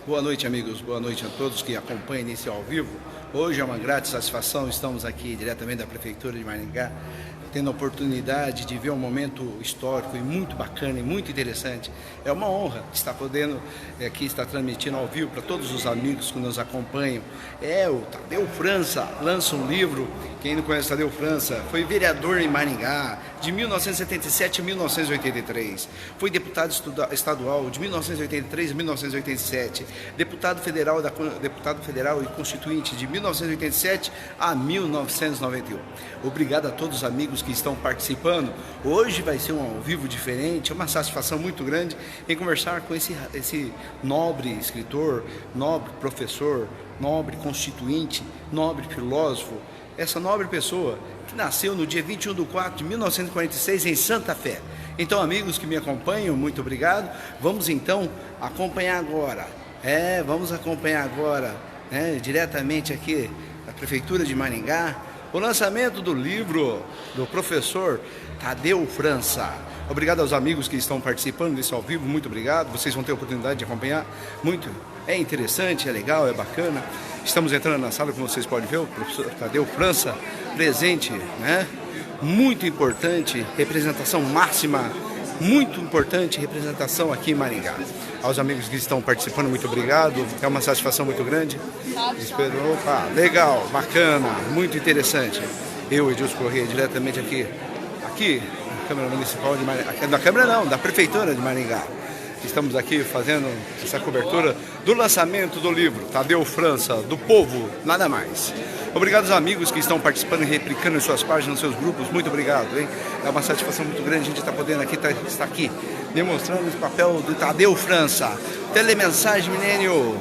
Boa noite, amigos. Boa noite a todos que acompanham esse ao vivo. Hoje é uma grande satisfação. Estamos aqui diretamente da Prefeitura de Maringá, tendo a oportunidade de ver um momento histórico e muito bacana e muito interessante. É uma honra estar podendo aqui estar transmitindo ao vivo para todos os amigos que nos acompanham. O Tadeu França lança um livro. Quem não conhece Tadeu França foi vereador em Maringá de 1977 a 1983. Foi deputado estadual de 1983 a 1987. Deputado federal e constituinte de 1987 a 1991. Obrigado a todos os amigos que estão participando. Hoje vai ser um ao vivo diferente, é uma satisfação muito grande em conversar com esse nobre escritor, nobre professor, nobre constituinte, nobre filósofo, essa nobre pessoa que nasceu no dia 21 de 4 de 1946 em Santa Fé. Então, amigos que me acompanham, muito obrigado. Vamos então acompanhar agora. Diretamente aqui da Prefeitura de Maringá, o lançamento do livro do professor Tadeu França. Obrigado aos amigos que estão participando desse ao vivo, muito obrigado. Vocês vão ter a oportunidade de acompanhar. É interessante, é legal, é bacana. Estamos entrando na sala, como vocês podem ver, o professor Tadeu França presente, né? Muito importante, representação máxima, muito importante representação aqui em Maringá. Aos amigos que estão participando, muito obrigado. É uma satisfação muito grande. Opa, legal, bacana, muito interessante. Eu, Edilson Corrêa, diretamente aqui na Câmara Municipal de Maringá. Da Câmara não, da Prefeitura de Maringá. Estamos aqui fazendo essa cobertura do lançamento do livro Tadeu França, do Povo, Nada Mais. Obrigado aos amigos que estão participando e replicando em suas páginas, nos seus grupos. Muito obrigado, hein? É uma satisfação muito grande a gente estar podendo estar aqui demonstrando esse papel do Tadeu França. Telemensagem Milênio.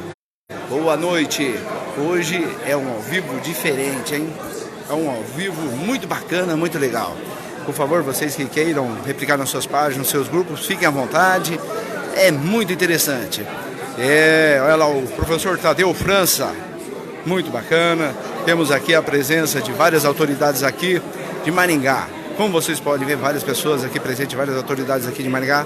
Boa noite. Hoje é um ao vivo diferente, hein? É um ao vivo muito bacana, muito legal. Por favor, vocês que queiram replicar nas suas páginas, nos seus grupos, fiquem à vontade. É muito interessante. Olha lá, o professor Tadeu França, muito bacana. Temos aqui a presença de várias autoridades aqui de Maringá. Como vocês podem ver, várias pessoas aqui presentes, várias autoridades aqui de Maringá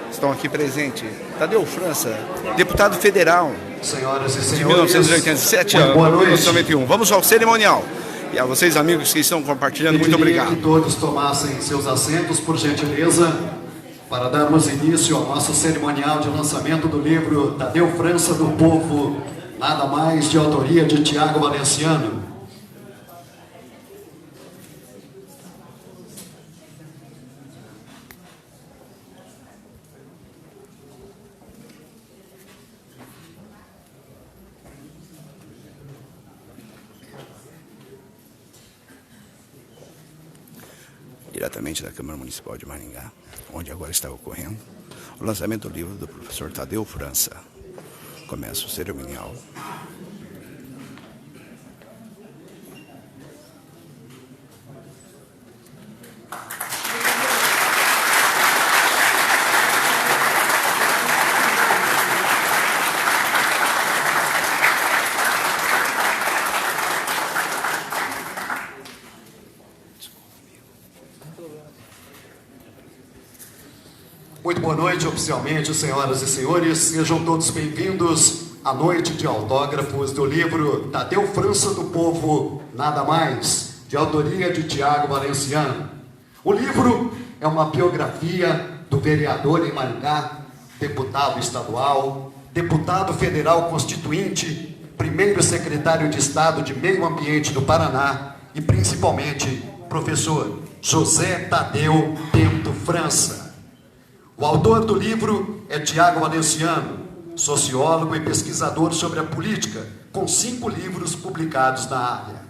estão aqui presentes. Tadeu França, deputado federal, senhoras e senhores, de 1987 a 1991. Vamos ao cerimonial. E a vocês, amigos que estão compartilhando, muito obrigado. Que todos tomassem seus assentos, por gentileza, para darmos início ao nosso cerimonial de lançamento do livro Tadeu França, do Povo, Nada Mais, de autoria de Tiago Valenciano. Diretamente da Câmara Municipal de Maringá, onde agora está ocorrendo o lançamento do livro do professor Tadeu França. Começa o cerimonial. Muito boa noite, oficialmente, senhoras e senhores. Sejam todos bem-vindos à noite de autógrafos do livro Tadeu França, do Povo, Nada Mais, de autoria de Tiago Valenciano. O livro é uma biografia do vereador em Maringá, deputado estadual, deputado federal constituinte, primeiro secretário de Estado de Meio Ambiente do Paraná e, principalmente, professor José Tadeu Bento França. O autor do livro é Tiago Valenciano, sociólogo e pesquisador sobre a política, com 5 livros publicados na área.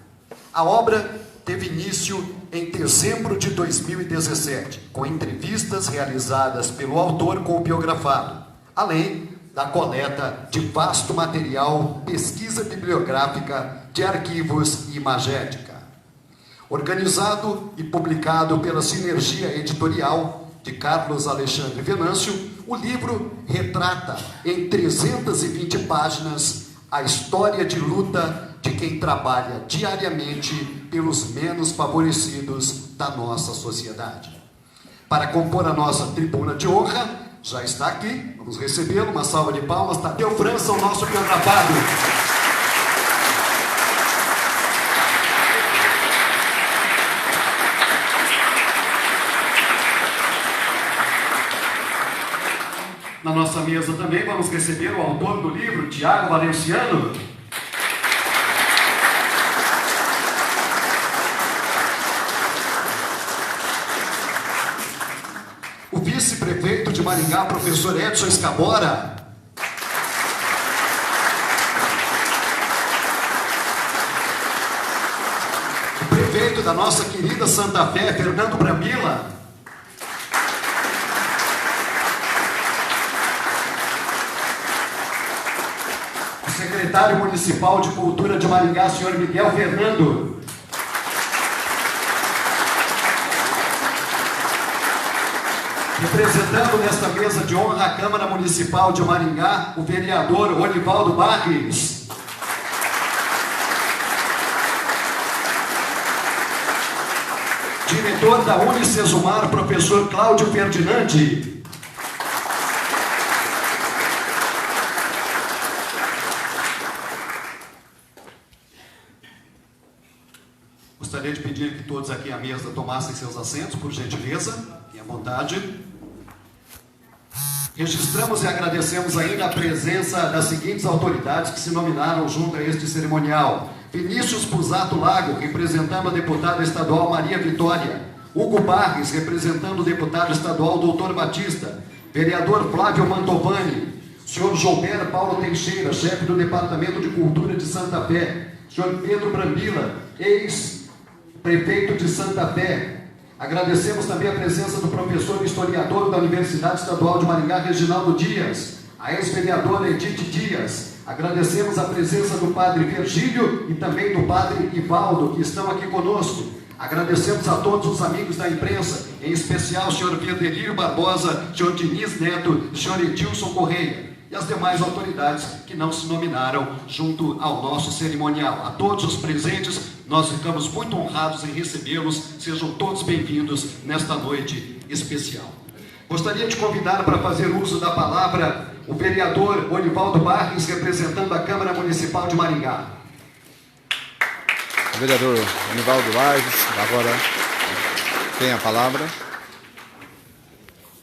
A obra teve início em dezembro de 2017, com entrevistas realizadas pelo autor com o biografado, além da coleta de vasto material, pesquisa bibliográfica de arquivos e imagética. Organizado e publicado pela Sinergia Editorial de Carlos Alexandre Venâncio, o livro retrata em 320 páginas a história de luta de quem trabalha diariamente pelos menos favorecidos da nossa sociedade. Para compor a nossa tribuna de honra, já está aqui. Vamos recebê-lo, uma salva de palmas. Tadeu França, o nosso biografado. Na nossa mesa também vamos receber o autor do livro, Tiago Valenciano. O vice-prefeito de Maringá, professor Edson Escabora. O prefeito da nossa querida Santa Fé, Fernando Brambila. Secretário Municipal de Cultura de Maringá, senhor Miguel Fernando. Representando nesta mesa de honra a Câmara Municipal de Maringá, o vereador Olivaldo Barres. Diretor da Unicesumar, professor Cláudio Ferdinandi. Gostaria de pedir que todos aqui à mesa tomassem seus assentos, por gentileza, e à vontade. Registramos e agradecemos ainda a presença das seguintes autoridades que se nominaram junto a este cerimonial. Vinícius Pusato Lago, representando a deputada estadual Maria Vitória. Hugo Barres, representando o deputado estadual Doutor Batista. Vereador Flávio Mantovani. Senhor Joubert Paulo Teixeira, chefe do Departamento de Cultura de Santa Fé. Senhor Pedro Brambila, ex-prefeito de Santa Fé. Agradecemos também a presença do professor historiador da Universidade Estadual de Maringá, Reginaldo Dias, a ex-vereadora Edith Dias. Agradecemos a presença do padre Virgílio e também do padre Ivaldo, que estão aqui conosco. Agradecemos a todos os amigos da imprensa, em especial o senhor Verdelírio Barbosa, o senhor Diniz Neto, o senhor Edilson Correia e as demais autoridades que não se nominaram junto ao nosso cerimonial. A todos os presentes, nós ficamos muito honrados em recebê-los. Sejam todos bem-vindos nesta noite especial. Gostaria de convidar para fazer uso da palavra o vereador Olivaldo Barres, representando a Câmara Municipal de Maringá. O vereador Olivaldo Barres, agora tem a palavra.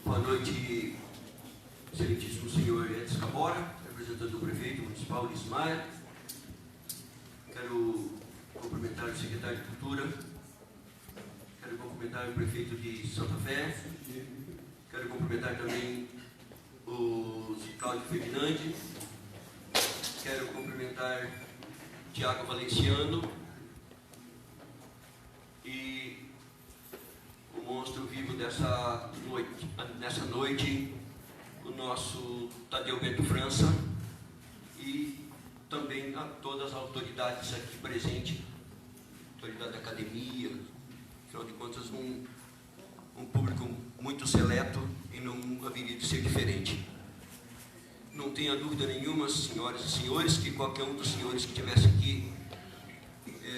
Boa noite, excelentíssimo senhor Edson Escabora, representante do prefeito municipal Lismaia. Quero cumprimentar o secretário de Cultura, quero cumprimentar o prefeito de Santa Fé, quero cumprimentar também o Cláudio Ferdinandi, quero cumprimentar Tiago Valenciano e o monstro vivo nessa noite, o nosso Tadeu Bento França, e também a todas as autoridades aqui presentes, autoridade da academia, afinal de contas um público muito seleto e não haveria de ser diferente. Não tenha dúvida nenhuma, senhoras e senhores, que qualquer um dos senhores que estivesse aqui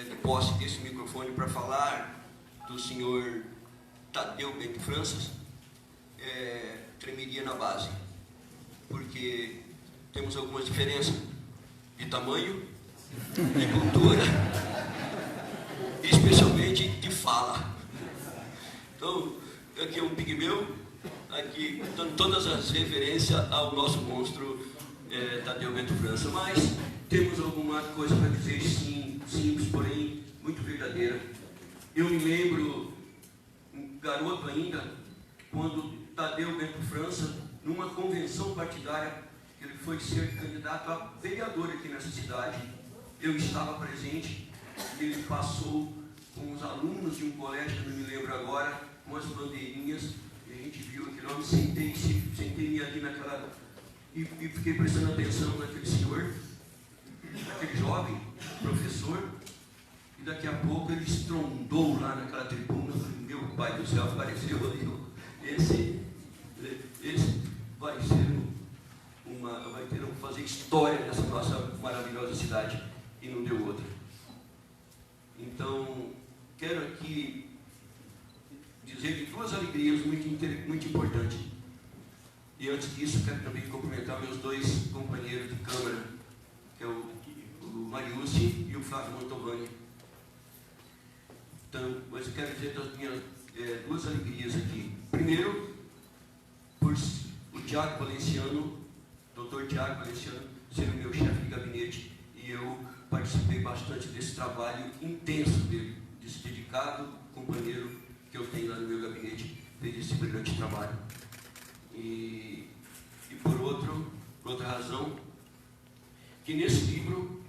de posse desse microfone para falar do senhor Tadeu Bento França, tremeria na base, porque temos algumas diferenças de tamanho, de cultura, especialmente de fala. Então, aqui é um pigmeu, aqui dando todas as referências ao nosso monstro Tadeu Bento França, mas temos alguma coisa para dizer, sim, simples, porém muito verdadeira. Eu me lembro, garoto ainda, quando Tadeu Bento França, numa convenção partidária, ele foi ser candidato a vereador aqui nessa cidade, eu estava presente, ele passou com os alunos de um colégio, que eu não me lembro agora, com as bandeirinhas, e a gente viu aquele homem, sentei-me ali naquela, e fiquei prestando atenção naquele senhor, naquele jovem professor, e daqui a pouco ele estrondou lá naquela tribuna. Eu falei, meu pai do céu, apareceu ali, esse vai fazer história nessa nossa maravilhosa cidade, e não deu outra. Então, quero aqui dizer de duas alegrias muito importantes. E antes disso, quero também cumprimentar meus dois companheiros de Câmara, que é o Mariucci e o Flávio Mantovani. Então, mas eu quero dizer das minhas duas alegrias aqui. Primeiro, por o Tiago Valenciano, doutor Tiago Valenciano, ser o meu chefe de gabinete, e eu participei bastante desse trabalho intenso dele, desse dedicado companheiro que eu tenho lá no meu gabinete, fez esse brilhante trabalho. E por outra razão, que nesse livro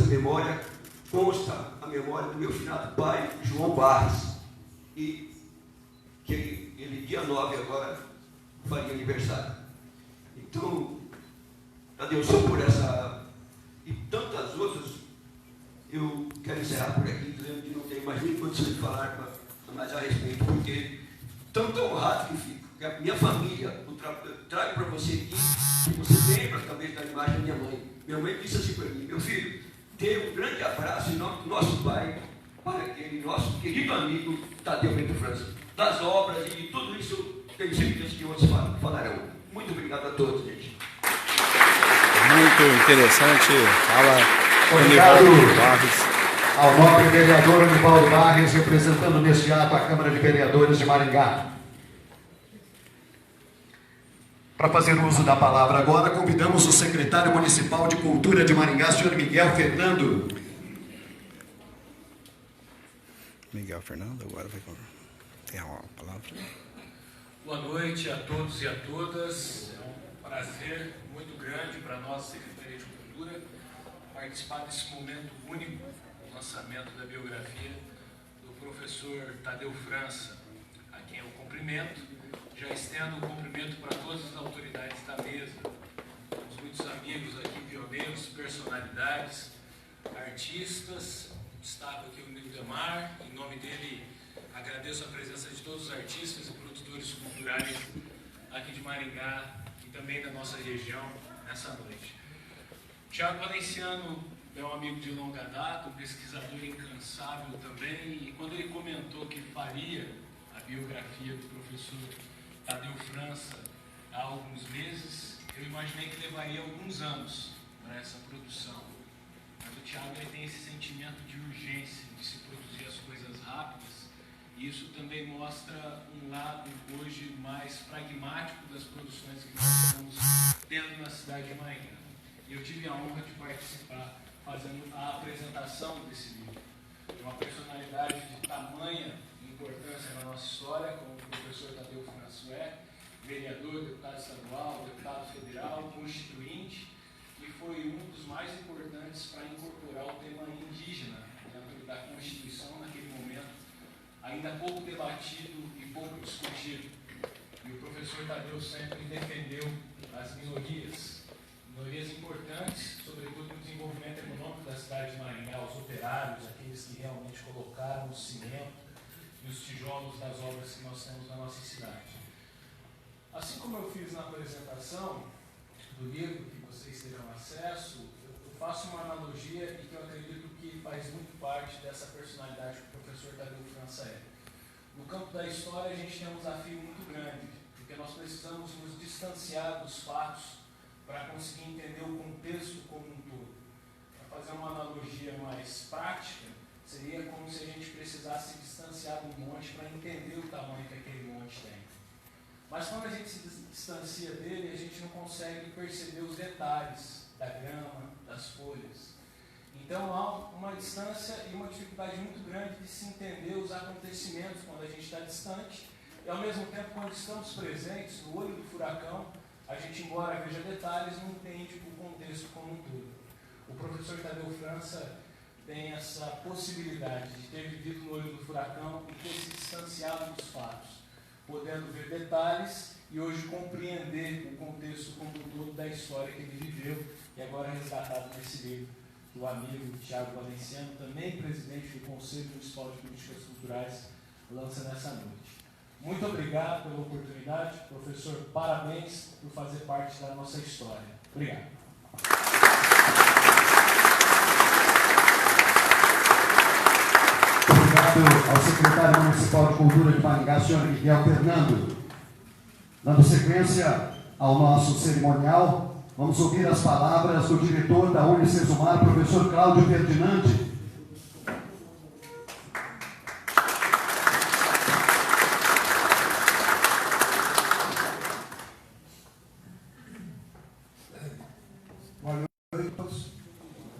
memória consta a memória do meu finado pai, João Barros, e que ele dia 9 agora faria aniversário. Então, Tadeu, só por essa e tantas outras, eu quero encerrar por aqui, dizendo que não tenho mais nem condição de falar mais a respeito, porque tão honrado que fico, que a minha família, eu trago para você aqui, que você lembra talvez da imagem da minha mãe. Minha mãe disse assim para mim: meu filho, dê um grande abraço em nome do nosso pai, para aquele nosso querido amigo Tadeu Bento França, das obras e de tudo isso, tenho certeza que outros falarão. Muito obrigado a todos, gente. Muito interessante. Fala, obrigado Anivaldo Barros. Ao nobre vereador Anivaldo Barros, representando neste ato a Câmara de Vereadores de Maringá. Para fazer uso da palavra agora, convidamos o secretário municipal de Cultura de Maringá, senhor Miguel Fernando. Miguel Fernando, agora vai ter a palavra. Boa noite a todos e a todas. É um prazer muito grande para nós, Secretaria de Cultura, participar desse momento único do lançamento da biografia do professor Tadeu França, a quem eu cumprimento. Já estendo o cumprimento para todas as autoridades da mesa. Temos muitos amigos aqui, pioneiros, personalidades, artistas. Destaco aqui o Nildemar. Em nome dele, agradeço a presença de todos os artistas e produtores culturais aqui de Maringá e também da nossa região nessa noite. Tiago Valenciano é um amigo de longa data, um pesquisador incansável também, e quando ele comentou que faria a biografia do professor Tadeu França há alguns meses, eu imaginei que levaria alguns anos para essa produção. Mas o Tiago tem esse sentimento de urgência, de se produzir as coisas rápidas, e isso também mostra um lado hoje mais pragmático das produções que nós estamos tendo na cidade de Maringá. E eu tive a honra de participar fazendo a apresentação desse livro. Uma personalidade de tamanha importância na nossa história, como o professor Tadeu França é, vereador, deputado estadual, deputado federal, constituinte, e foi um dos mais importantes para incorporar o tema indígena dentro da Constituição naquele momento, ainda pouco debatido e pouco discutido. E o professor Tadeu sempre defendeu as minorias importantes, sobretudo no desenvolvimento econômico da cidade de Maringá, os operários, aqueles que realmente colocaram o cimento e os tijolos das obras que nós temos na nossa cidade. Assim como eu fiz na apresentação do livro, que vocês terão acesso, eu faço uma analogia e que eu acredito que faz muito parte dessa personalidade que o professor Tadeu França é. No campo da história, a gente tem um desafio muito grande, porque nós precisamos nos distanciar dos fatos para conseguir entender o contexto como um todo. Para fazer uma analogia mais prática, seria como se a gente precisasse se distanciar do monte para entender o tamanho que aquele monte tem. Mas quando a gente se distancia dele, a gente não consegue perceber os detalhes da grama, das folhas. Então há uma distância e uma dificuldade muito grande de se entender os acontecimentos quando a gente está distante, e ao mesmo tempo, quando estamos presentes no olho do furacão, a gente, embora veja detalhes, não entende o contexto como um todo. O professor Tadeu França tem essa possibilidade de ter vivido no olho do furacão e ter se distanciado dos fatos, podendo ver detalhes e hoje compreender o contexto como um todo da história que ele viveu, e agora resgatado nesse livro do amigo Tiago Valenciano, também presidente do Conselho Municipal de Políticas Culturais, lança nessa noite. Muito obrigado pela oportunidade, professor, parabéns por fazer parte da nossa história. Obrigado. Obrigado ao secretário municipal de Cultura de Maringá, senhor Miguel Fernando. Dando sequência ao nosso cerimonial, vamos ouvir as palavras do diretor da Unicesumar, professor Cláudio Ferdinandi. Boa noite a todos.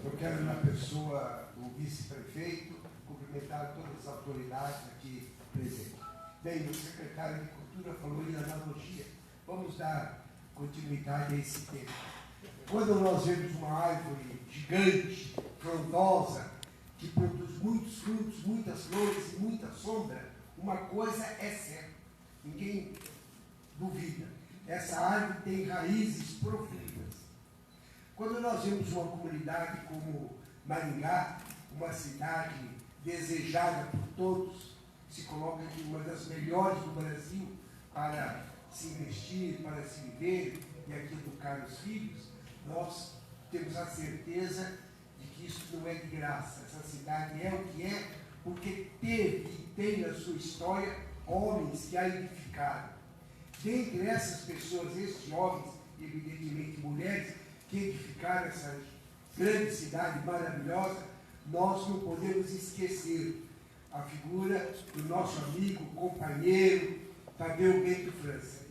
Eu quero, na pessoa do vice-prefeito, cumprimentar todas as autoridades aqui presentes. Bem, o secretário de Cultura falou em analogia. Vamos dar continuidade a esse tema. Quando nós vemos uma árvore gigante, frondosa, que produz muitos frutos, muitas flores e muita sombra, uma coisa é certa, ninguém duvida. Essa árvore tem raízes profundas. Quando nós vemos uma comunidade como Maringá, uma cidade desejada por todos, se coloca aqui uma das melhores do Brasil para se investir, para se viver e aqui educar os filhos, nós temos a certeza de que isso não é de graça. Essa cidade é o que é porque teve e tem na sua história homens que a edificaram. Dentre essas pessoas, esses jovens, e evidentemente mulheres, que edificaram essa grande cidade maravilhosa, nós não podemos esquecer a figura do nosso amigo, companheiro, Tadeu Bento França.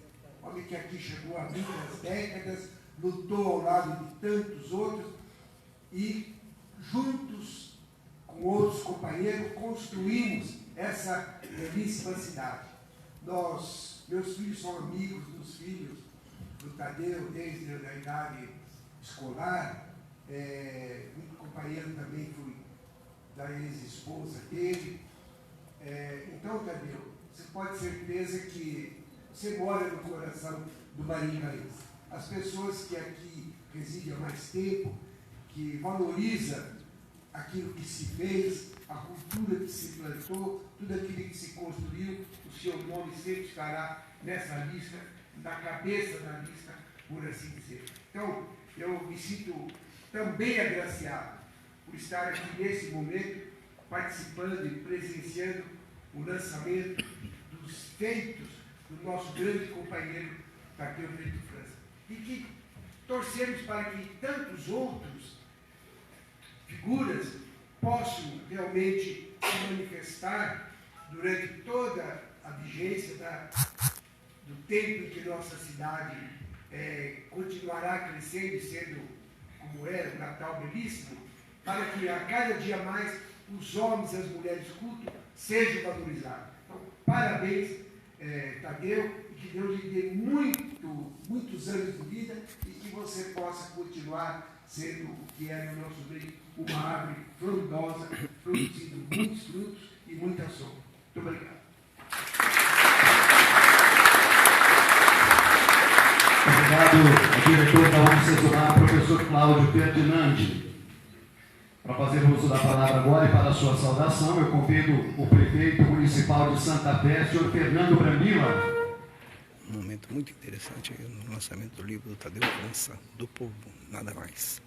Homem que aqui chegou há muitas décadas, lutou ao lado de tantos outros e, juntos com outros companheiros, construímos essa belíssima cidade. Meus filhos são amigos dos filhos do Tadeu desde a idade escolar, muito companheiro também fui da ex-esposa dele. Então, Tadeu, você pode ter certeza que você mora no coração do maringaense. As pessoas que aqui residem há mais tempo, que valorizam aquilo que se fez, a cultura que se plantou, tudo aquilo que se construiu, o seu nome sempre estará nessa lista, na cabeça da lista, por assim dizer. Então, eu me sinto também agraciado por estar aqui nesse momento, participando e presenciando o lançamento dos feitos do nosso grande companheiro Tadeu Bento França. E que torcemos para que tantos outros figuras possam realmente se manifestar durante toda a vigência do tempo em que nossa cidade continuará crescendo e sendo, como é, um Natal belíssimo, para que a cada dia mais os homens e as mulheres cultas sejam valorizados. Então, parabéns, Tadeu, e que Deus lhe dê muitos anos de vida e que você possa continuar sendo o que é no nosso meio, uma árvore frondosa, produzindo muitos frutos e muita sombra. Muito obrigado. Obrigado ao diretor da Unicesumar, professor Cláudio Ferdinandi. Para fazer uso da palavra agora e para a sua saudação, eu convido o prefeito municipal de Santa Fé, senhor Fernando Brambila. Um momento muito interessante no lançamento do livro do Tadeu França, do Povo, Nada Mais.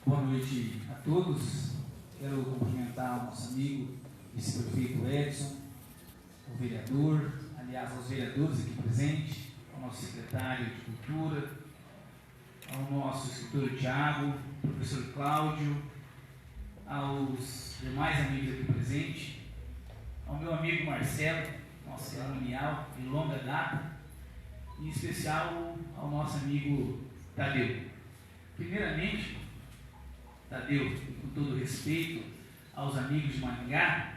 Boa noite a todos. Quero cumprimentar o nosso amigo, vice-prefeito Edson, o vereador, aliás, aos vereadores aqui presentes, ao nosso secretário de Cultura, ao nosso escritor Tiago, professor Cláudio, aos demais amigos aqui presentes, ao meu amigo Marcelo, nosso cerimonial de longa data, e em especial ao nosso amigo Tadeu. Primeiramente, Tadeu, com todo respeito aos amigos de Maringá,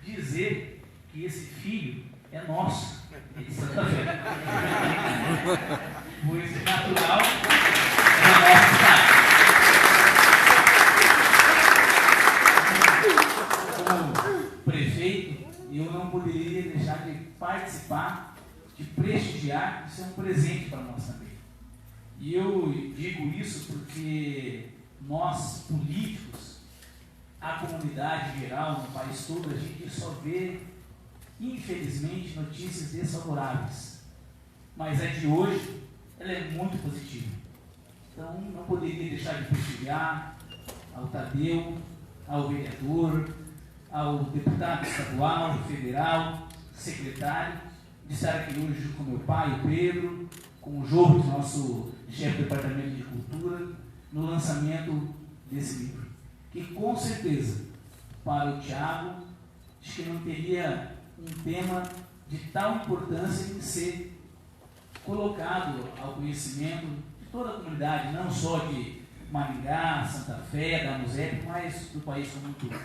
dizer que esse filho é nosso, é de Santa Fé. Pois é natural da nossa cidade. Como prefeito, eu não poderia deixar de participar, de prestigiar, isso é um presente para nós também. E eu digo isso porque nós, políticos, a comunidade geral, no país todo, a gente só vê, infelizmente, notícias desfavoráveis. mas a de hoje, ela é muito positiva. Então, não poderia deixar de prestigiar ao Tadeu, ao vereador, ao deputado estadual, federal, secretário, de estar aqui hoje com meu pai, o Pedro, com o João, nosso chefe do Departamento de Cultura, no lançamento desse livro. Que com certeza, para o Thiago, acho que não teria um tema de tal importância de ser colocado ao conhecimento de toda a comunidade, não só de Maringá, Santa Fé, da MUSEP, mas do país como um todo.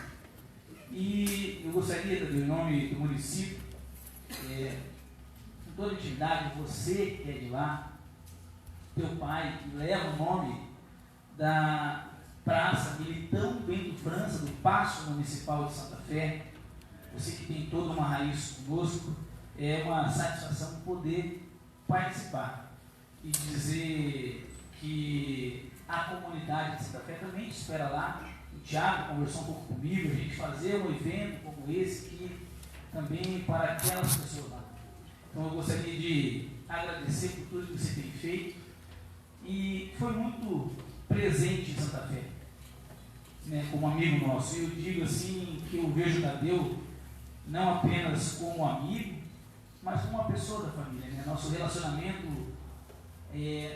E eu gostaria, em nome do município, com toda intimidade, você que é de lá, teu pai, que leva o nome da Praça Militão Bento França, do Paço Municipal de Santa Fé, você que tem toda uma raiz conosco, é uma satisfação poder participar e dizer que a comunidade de Santa Fé também te espera lá. O Thiago conversou um pouco comigo, a gente fazer um evento como esse que também para aquelas pessoas lá. Então eu gostaria de agradecer por tudo que você tem feito e foi muito presente em Santa Fé, né, como amigo nosso. Eu digo assim que eu vejo o Tadeu não apenas como amigo, mas como uma pessoa da família, né? Nosso relacionamento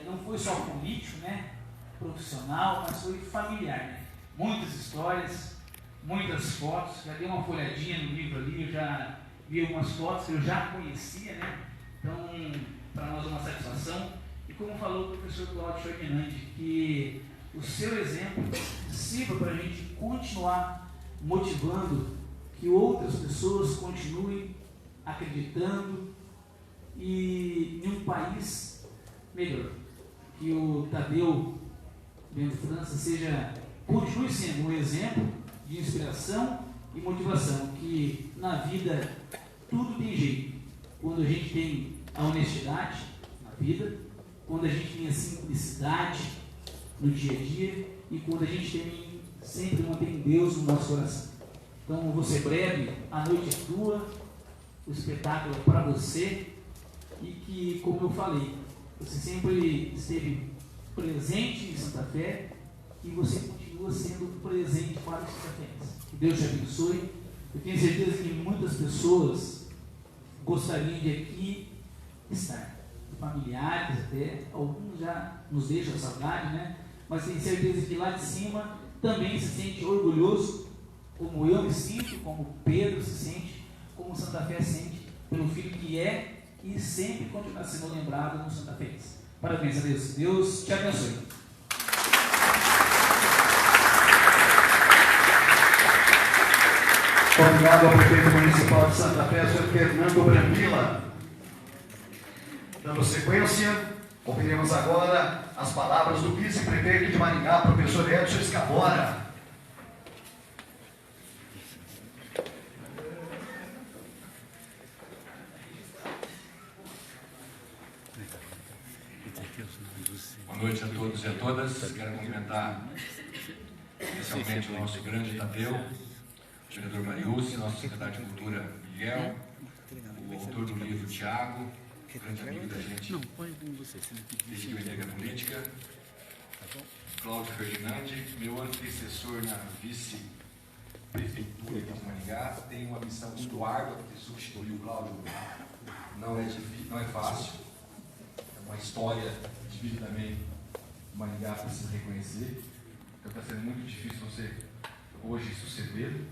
não foi só político, né, profissional, mas foi familiar, né? Muitas histórias, muitas fotos. Já dei uma folhadinha no livro ali, eu já vi algumas fotos que eu já conhecia, né? Então, para nós é uma satisfação. E como falou o professor Cláudio Ferdinand, que o seu exemplo sirva para a gente continuar motivando que outras pessoas continuem acreditando e em um país melhor. Que o Tadeu Bento França continue sendo um exemplo de inspiração e motivação, que na vida tudo tem jeito. Quando a gente tem a honestidade na vida, quando a gente tem a simplicidade no dia a dia e quando a gente tem, sempre mantém Deus no nosso coração. Então, eu vou ser breve, a noite é tua, o espetáculo é para você e que, como eu falei, você sempre esteve presente em Santa Fé e você continua sendo presente para os santafenses. Que Deus te abençoe. Eu tenho certeza que muitas pessoas gostariam de aqui estar, familiares até, alguns já nos deixam saudade, né? Mas tenho certeza que lá de cima também se sente orgulhoso, como eu me sinto, como Pedro se sente, como Santa Fé sente, pelo filho que é e sempre continuar sendo lembrado no Santa Fé. Parabéns a Deus. Deus te abençoe. Obrigado ao prefeito municipal de Santa Fé, Sr. Fernando Brambila. Dando sequência, ouviremos agora as palavras do vice-prefeito de Maringá, professor Edson Escabora. Boa noite a todos e a todas. Quero cumprimentar especialmente o nosso grande Tadeu, o vereador Mariúcio, nosso secretário de Cultura Miguel, o autor do livro Thiago, grande amigo da gente desde que eu entrei na política, Cláudio Ferdinand, meu antecessor na vice-prefeitura de Maringá. Tem uma missão muito árdua, porque substituir o Cláudio não é fácil. É uma história de vida também. Maringá precisa reconhecer. Então está sendo muito difícil você hoje suceder.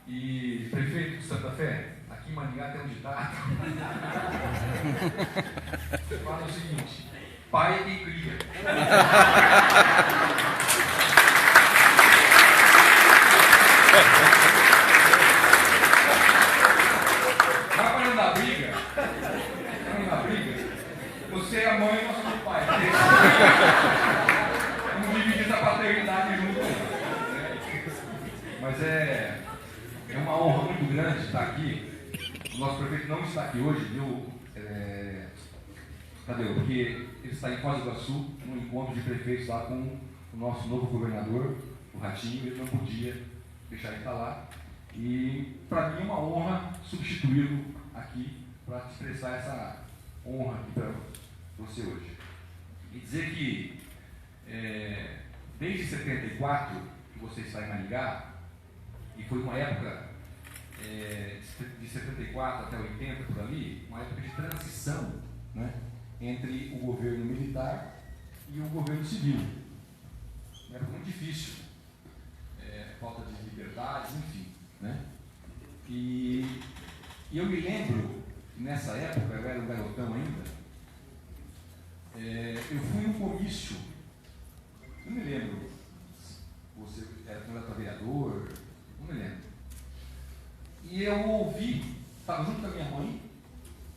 E prefeito de Santa Fé, aqui em Maringá tem um ditado. Você fala o seguinte: pai é quem cria. Mas para não dar briga, você é a mãe e nós somos o pai. Vamos dividir essa paternidade junto. Mas é uma honra muito grande estar aqui. O nosso prefeito não está aqui hoje, viu? Cadê? Porque ele está em Foz do Iguaçu, num encontro de prefeitos lá com o nosso novo governador, o Ratinho. Ele não podia deixar ele estar lá. E para mim é uma honra substituí-lo aqui para expressar honra aqui para você hoje. E dizer que desde 74 que você está em Maringá, e foi uma época de 74 até 80 por ali, uma época de transição, né, entre o governo militar e o governo civil. Uma época muito difícil, falta de liberdade, enfim, né? E eu me lembro, nessa época, eu era um garotão ainda, eu fui num comício, não me lembro, você era candidato a vereador, não me lembro. E eu ouvi, estava junto com a minha mãe,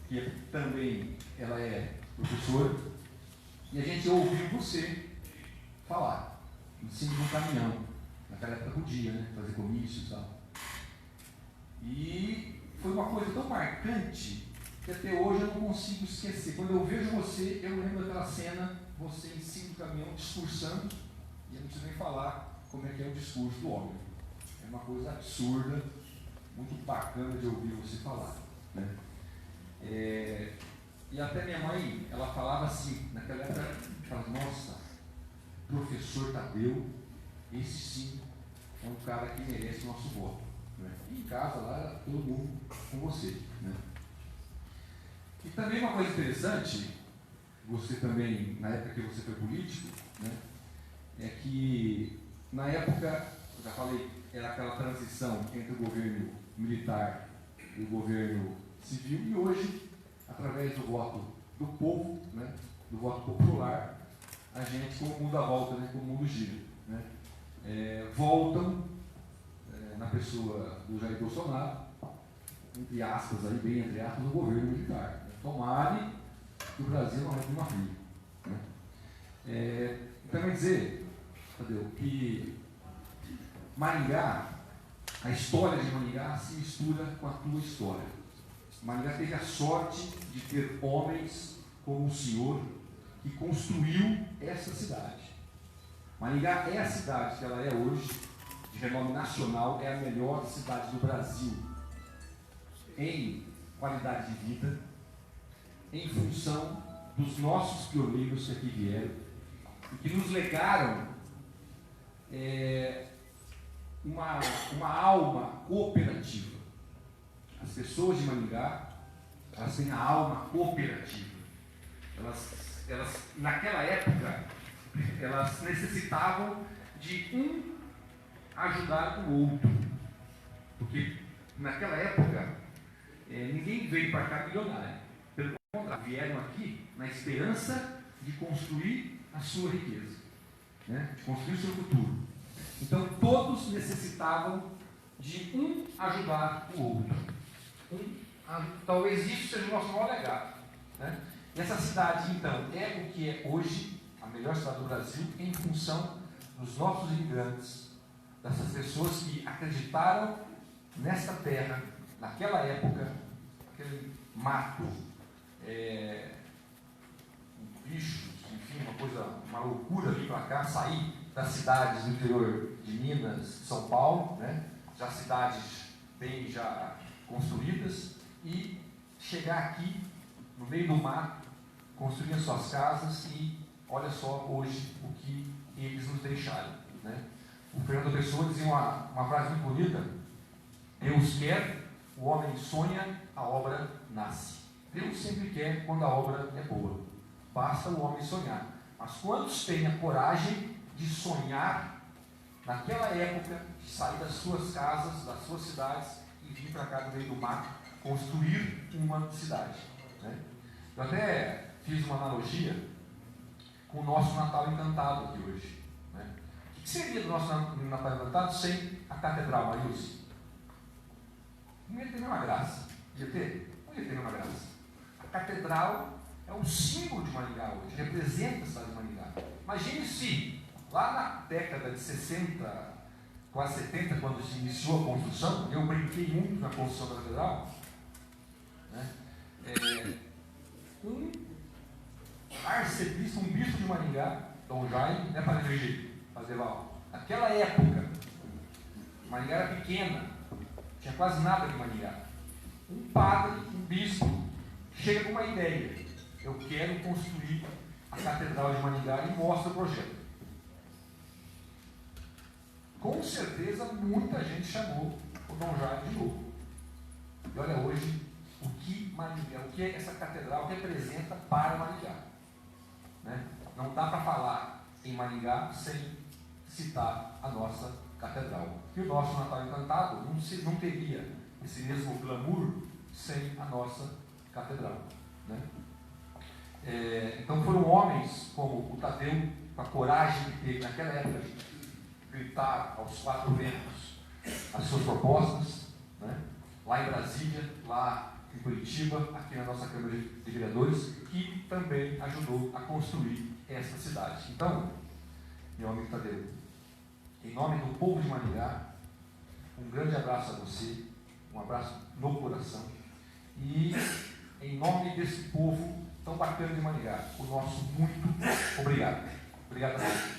que também ela é professora, e a gente ouviu você falar, em cima de um caminhão. Naquela época podia, né? Fazer comício e tal. E foi uma coisa tão marcante que até hoje eu não consigo esquecer. Quando eu vejo você, eu lembro daquela cena, você em cima do caminhão discursando, e eu não preciso nem falar como é que é o discurso do homem. É uma coisa absurda, muito bacana de ouvir você falar, né? E até minha mãe, ela falava assim, naquela época, ela falava, nossa, professor Tadeu, esse sim é um cara que merece o nosso voto, né? E em casa lá era todo mundo com você, né? E também uma coisa interessante, você também, na época que você foi político, né, é que na época, eu já falei, era aquela transição entre o governo militar e o governo civil, e hoje, através do voto do povo, né, do voto popular, a gente, como o mundo dá volta, né, como o mundo gira, né, voltam na pessoa do Jair Bolsonaro, entre aspas, aí, bem entre aspas, do governo militar. Tomare que o Brasil não entre uma fria, né? Também dizer, Tadeu, que Maringá, a história de Maringá se mistura com a tua história. Maringá teve a sorte de ter homens como o senhor que construiu essa cidade. Maringá é a cidade que ela é hoje, de renome nacional, é a melhor cidade do Brasil em qualidade de vida, em função dos nossos pioneiros que aqui vieram e que nos legaram uma alma cooperativa. As pessoas de Maringá, elas têm a alma cooperativa. Elas naquela época, elas necessitavam de um ajudar o outro, porque naquela época ninguém veio para cá milionário, pelo contrário, vieram aqui na esperança de construir a sua riqueza, né? De construir o seu futuro. Então todos necessitavam de um ajudar o outro. Talvez isso seja o nosso maior legado, né? E essa cidade então é o que é hoje a melhor cidade do Brasil em função dos nossos imigrantes, dessas pessoas que acreditaram nesta terra, naquela época, aquele mato, bichos, enfim, uma loucura vir para cá, sair das cidades do interior de Minas, São Paulo, né? Já cidades bem já construídas, e chegar aqui no meio do mato, construir as suas casas, e olha só hoje o que eles nos deixaram, né? O Fernando Pessoa dizia uma frase muito bonita: Deus quer, o homem sonha, a obra nasce. Deus sempre quer quando a obra é boa. Basta o homem sonhar. Mas quantos têm a coragem de sonhar naquela época, de sair das suas casas, das suas cidades e vir para cá no meio do mato, construir uma cidade, né? Eu até fiz uma analogia com o nosso Natal Encantado aqui hoje, né? O que seria do nosso Natal Encantado sem a Catedral, Marilson? Não ia ter nenhuma graça. Ia ter? Não ia ter nenhuma graça. A Catedral é um símbolo de Maringá hoje, representa a cidade de Maringá. Imagine se, lá na década de 60, quase 70, quando se iniciou a construção, eu brinquei muito na construção da Catedral, né? Um arcebispo, um bispo de Maringá, Dom Jaime, né, para dirigir, fazer lá. Naquela época, Maringá era pequena, tinha quase nada de Maringá. Um padre, um bispo, chega com uma ideia. eu quero construir a Catedral de Maringá e mostra o projeto. Com certeza muita gente chamou o Dom Jaime de novo. E olha hoje o que Maringá, o que essa catedral representa para Maringá. Né? Não dá para falar em Maringá sem citar a nossa catedral. E o nosso Natal Encantado não teria esse mesmo glamour sem a nossa catedral. Né? Então foram homens como o Tadeu, com a coragem que teve naquela época de gritar aos quatro ventos as suas propostas, né? Lá em Brasília, lá em Curitiba, aqui na nossa Câmara de Vereadores, que também ajudou a construir esta cidade. Então, meu amigo Tadeu, em nome do povo de Maringá, um grande abraço a você, um abraço no coração, e em nome desse povo tão bacana de Maringá, o nosso muito obrigado. Obrigado a você.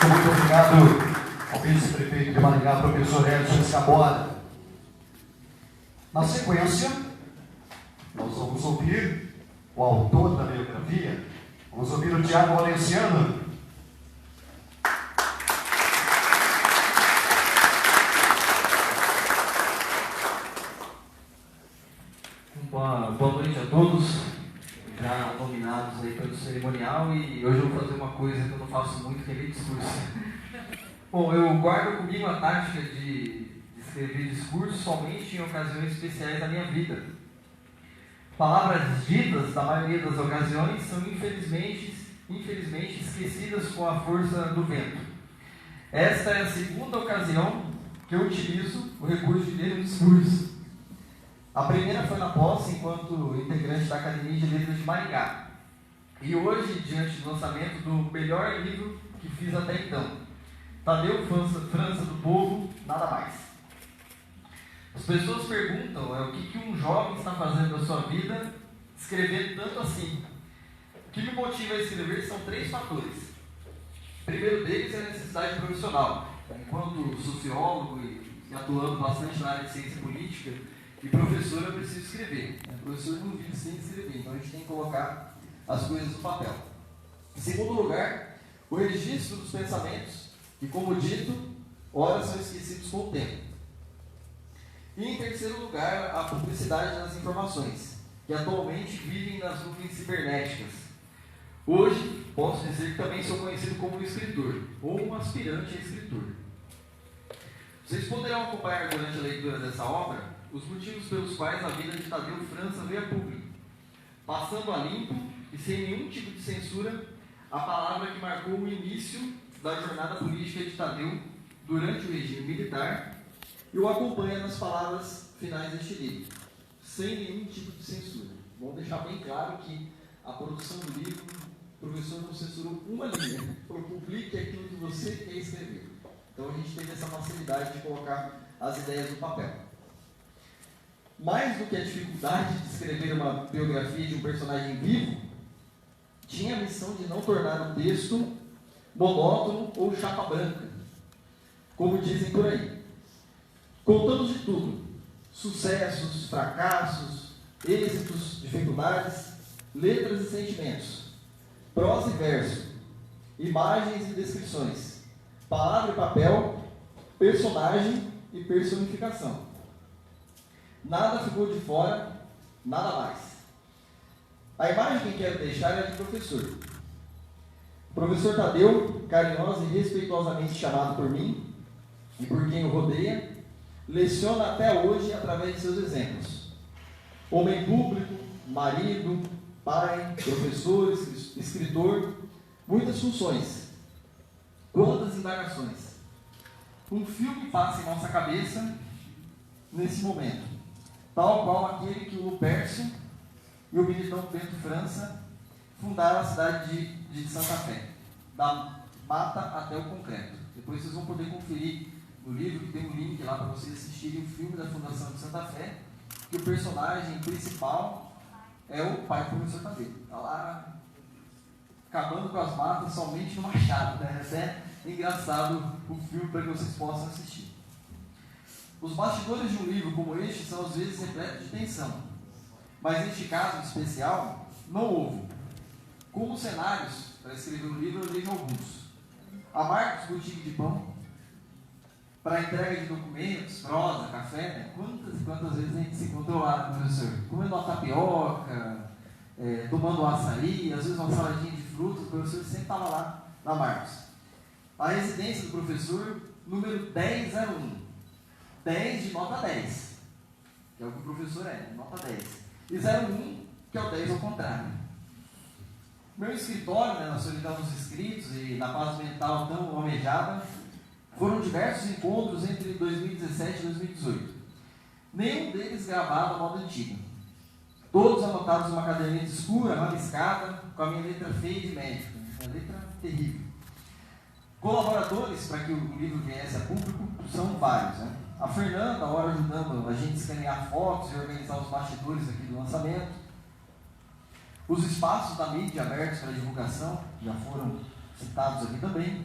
Muito obrigado ao vice-prefeito de Maringá, professor Edson Escabora. Na sequência, nós vamos ouvir o autor da biografia, vamos ouvir o Tiago Valenciano. Boa noite a todos, já nominados aí pelo cerimonial, e hoje eu vou fazer uma coisa que eu não faço muito, que é ler discurso. Bom, eu guardo comigo a tática de escrever discurso somente em ocasiões especiais da minha vida. Palavras ditas, na maioria das ocasiões, são infelizmente esquecidas com a força do vento. Esta é a segunda ocasião que eu utilizo o recurso de ler um discurso. A primeira foi na posse, enquanto integrante da Academia de Letras de Maringá. E hoje, diante do lançamento do melhor livro que fiz até então, Tadeu França do Povo, Nada Mais. As pessoas perguntam o que um jovem está fazendo da sua vida escrevendo tanto assim. O que me motiva a escrever são 3 fatores. O primeiro deles é a necessidade profissional. Enquanto sociólogo e atuando bastante na área de ciência política e professor, eu preciso escrever. O professor não vive sem escrever, então a gente tem que colocar as coisas no papel. Em segundo lugar, o registro dos pensamentos, que, como dito, ora são esquecidos com o tempo. E em terceiro lugar, a publicidade das informações, que atualmente vivem nas nuvens cibernéticas. Hoje, posso dizer que também sou conhecido como um escritor, ou um aspirante a escritor. Vocês poderão acompanhar durante a leitura dessa obra os motivos pelos quais a vida de Tadeu França veio a público, passando a limpo e sem nenhum tipo de censura a palavra que marcou o início da jornada política de Tadeu durante o regime militar, e o acompanha nas palavras finais deste livro, sem nenhum tipo de censura. Vamos deixar bem claro que a produção do livro, o professor não censurou uma linha, falou: publique aquilo que você quer escrever. Então a gente teve essa facilidade de colocar as ideias no papel. Mais do que a dificuldade de escrever uma biografia de um personagem vivo, tinha a missão de não tornar o texto monótono ou chapa branca, como dizem por aí. Contamos de tudo: sucessos, fracassos, êxitos, dificuldades, letras e sentimentos, prosa e verso, imagens e descrições, palavra e papel, personagem e personificação. Nada ficou de fora, nada mais. A imagem que quero deixar é a de professor. O professor Tadeu, carinhosa e respeitosamente chamado por mim e por quem o rodeia, leciona até hoje através de seus exemplos. Homem público, marido, pai, professor, escritor, muitas funções. Quantas indagações. Um filme passa em nossa cabeça nesse momento, tal qual aquele que o Lupércio e o militão Bento França fundaram a cidade de Santa Fé, da mata até o concreto. Depois vocês vão poder conferir no livro, que tem um link lá para vocês assistirem o filme da fundação de Santa Fé, que o personagem principal é o pai do professor Tadeu. Está lá acabando com as matas somente no machado, né? É até engraçado o filme para que vocês possam assistir. Os bastidores de um livro como este são às vezes repletos de tensão, mas neste caso em especial, não houve. Como cenários para escrever um livro, eu dei alguns. A Marcos Boutique de Pão, para entrega de documentos, prosa, café, né? Quantas vezes a gente se encontrou lá, professor? Comendo uma tapioca, tomando um açaí, às vezes uma saladinha de frutas, o professor sempre estava lá na Marcos. A residência do professor, número 1001. 10 de nota 10, que é o que o professor é, nota 10. E 01, que é o 10 ao contrário. Meu escritório, na solidão dos inscritos e na paz mental tão almejada, foram diversos encontros entre 2017 e 2018. Nenhum deles gravado à moda antiga. Todos anotados numa caderneta escura, rabiscada, com a minha letra feia de médico. Uma letra terrível. Colaboradores para que o livro viesse a público são vários, né? A Fernanda, a hora ajudando a gente a escanear fotos e organizar os bastidores aqui do lançamento. Os espaços da mídia abertos para divulgação já foram citados aqui também.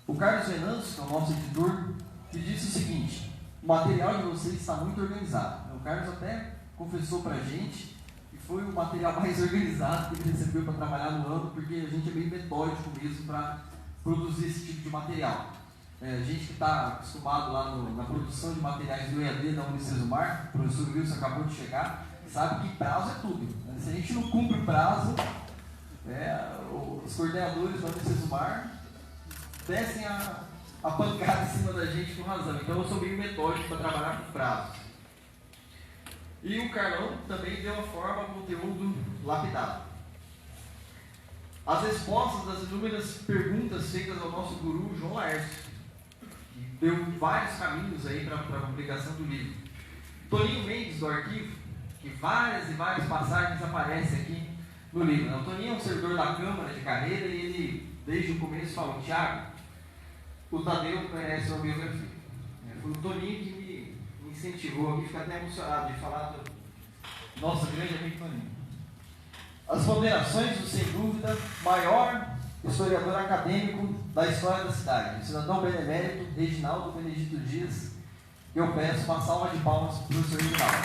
O Carlos Venâncio, que é o nosso editor, que disse o seguinte: o material de vocês está muito organizado. O Carlos até confessou para a gente que foi o material mais organizado que ele recebeu para trabalhar no ano, porque a gente é bem metódico mesmo para produzir esse tipo de material. A gente que está acostumado lá na produção de materiais do EAD da Unicesumar, o professor Wilson acabou de chegar, sabe que prazo é tudo. Se a gente não cumpre o prazo, os coordenadores da Unicesumar descem a pancada em cima da gente com razão. Então eu sou meio metódico para trabalhar com prazo. E o Carlão também deu a forma, conteúdo lapidado. As respostas das inúmeras perguntas feitas ao nosso guru João Laércio, que deu vários caminhos aí para a publicação do livro. Toninho Mendes, do arquivo, que várias e várias passagens aparecem aqui no livro. O Toninho é um servidor da Câmara de carreira e ele, desde o começo, falou: Tiago, o Tadeu conhece a biografia. Foi o Toninho que me incentivou aqui, fico até emocionado de falar do nosso grande amigo Toninho. As ponderações do, sem dúvida, maior historiador acadêmico da história da cidade, o cidadão benemérito Reginaldo Benedito Dias. Eu peço uma salva de palmas para o professor Reginaldo.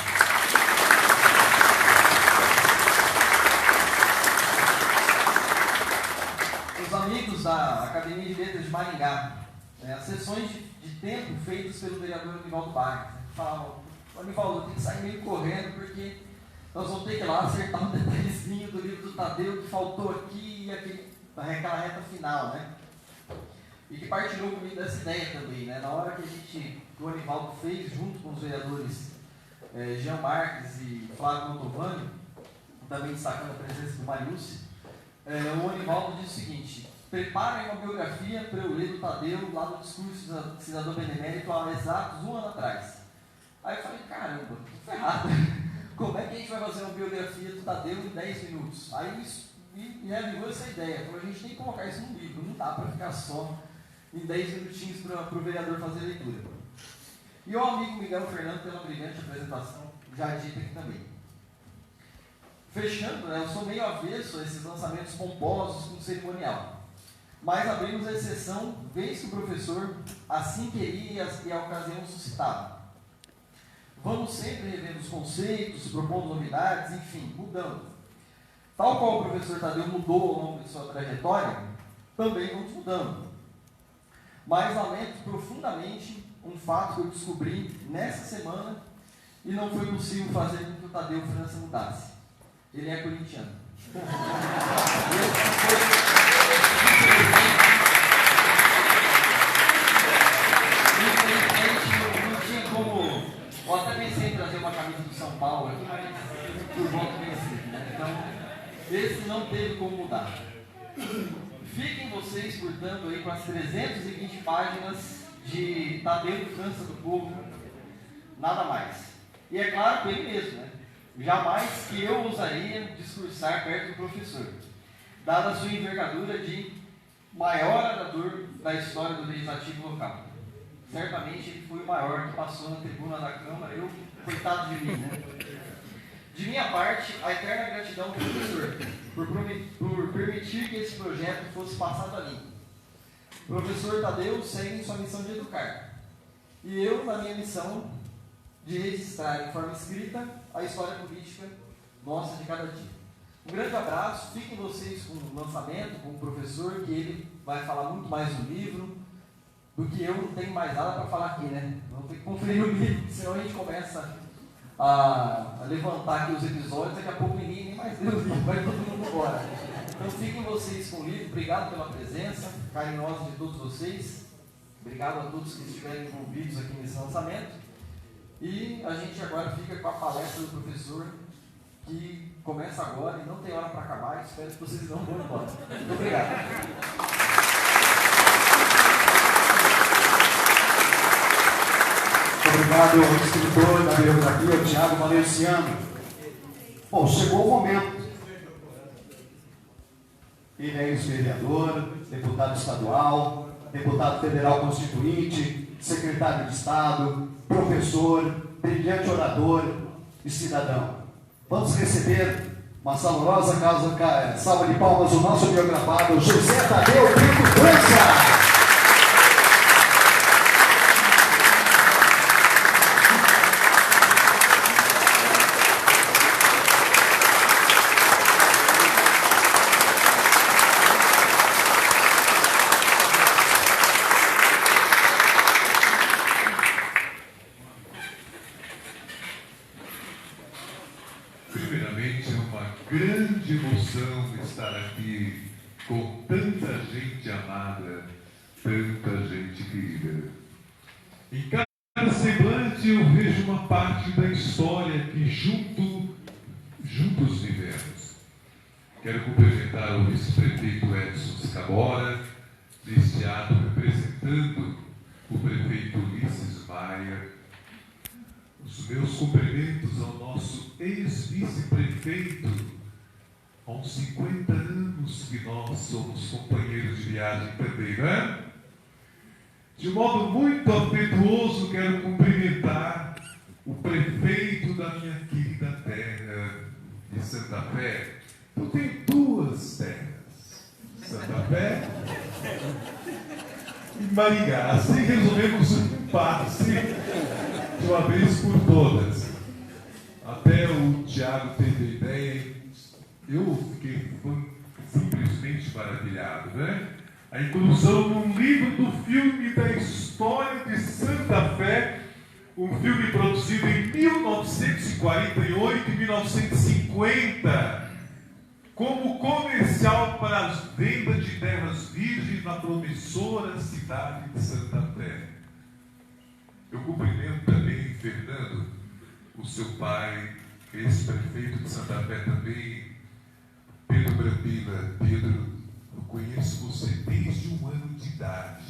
Os amigos da Academia de Letras de Maringá, as sessões de tempo feitas pelo vereador Anivaldo Barros, falavam: Anivaldo, tem que sair meio correndo porque nós vamos ter que ir lá acertar um detalhezinho do livro do Tadeu que faltou aqui e aquela reta final, né? E que partilhou comigo dessa ideia também, né? Na hora que o Anivaldo fez, junto com os vereadores Jean Marques e Flávio Mantovani, também destacando a presença do Mariúcio, o Anivaldo disse o seguinte: preparem uma biografia para eu ler do Tadeu lá no discurso do cidadão benemérito há exatos um ano atrás. Aí eu falei: caramba, tô ferrado. Como é que a gente vai fazer uma biografia do Tadeu em 10 minutos? Aí me avivou essa ideia. Falei: a gente tem que colocar isso num livro, não dá para ficar só em 10 minutinhos para o vereador fazer a leitura. E o amigo Miguel Fernando pela brilhante apresentação, já dita aqui também. Fechando, eu sou meio avesso a esses lançamentos pomposos com cerimonial. Mas abrimos a exceção, vez que o professor assim queria e a ocasião suscitava. Vamos sempre revendo os conceitos, propondo novidades, enfim, mudando. Tal qual o professor Tadeu mudou ao longo de sua trajetória, também vamos mudando. Mas lamento profundamente um fato que eu descobri nessa semana e não foi possível fazer com que o Tadeu França mudasse. Ele é corintiano. Infelizmente, não tinha como. Eu até pensei em trazer uma camisa do São Paulo aqui, mas por volta vencido, né? Então, esse não teve como mudar. Fiquem vocês, portanto, aí com as 320 páginas de Tadeu França do Povo, nada mais. E é claro com ele mesmo, né? Jamais que eu ousaria discursar perto do professor, dada a sua envergadura de maior orador da história do legislativo local. Certamente ele foi o maior que passou na tribuna da Câmara, eu, coitado de mim, né? De minha parte, a eterna gratidão ao professor, por permitir que esse projeto fosse passado ali. O professor Tadeu segue em sua missão de educar. e eu na minha missão de registrar em forma escrita a história política nossa de cada dia. Um grande abraço, fiquem vocês com o lançamento, com o professor, que ele vai falar muito mais do livro do que eu. Não tenho mais nada para falar aqui, né? Vamos ter que conferir o livro, senão a gente começa a levantar aqui os episódios, daqui a pouco ninguém nem mais lê o livro, vai todo mundo embora. Então fiquem vocês com o livro, obrigado pela presença carinhosa de todos vocês, obrigado a todos que estiverem envolvidos aqui nesse lançamento, e a gente agora fica com a palestra do professor, que começa agora e não tem hora para acabar, espero que vocês não vão embora. Muito obrigado. Obrigado ao escritor da bibliografia, o Thiago Valenciano. Bom, chegou o momento. Ele é ex-vereador, deputado estadual, deputado federal constituinte, secretário de Estado, professor, brilhante orador e cidadão. Vamos receber uma saborosa salva de palmas o nosso biografado José Tadeu Brito França. Primeiramente, é uma grande emoção estar aqui com tanta gente amada, tanta gente querida. Em cada semblante eu vejo uma parte da história que juntos vivemos. Quero cumprimentar o vice-prefeito Edson Scabora, neste ato representando o prefeito Ulisses Maia. Os meus cumprimentos ao nosso ex-vice-prefeito, há uns 50 anos que nós somos companheiros de viagem também, né? De modo muito afetuoso, quero cumprimentar o prefeito da minha querida terra de Santa Fé. Eu tenho duas terras, Santa Fé e Maringá. Assim resolvemos um impasse de uma vez por todas. Até o Thiago teve a ideia, eu fiquei simplesmente maravilhado, né? A inclusão num livro do filme da história de Santa Fé, um filme produzido em 1948 e 1950, como comercial para a venda de terras virgens na promissora cidade de Santa Fé. Eu cumprimento também, Fernando, o seu pai, ex-prefeito de Santa Fé também, Pedro Brambila. Pedro, eu conheço você desde 1 ano de idade.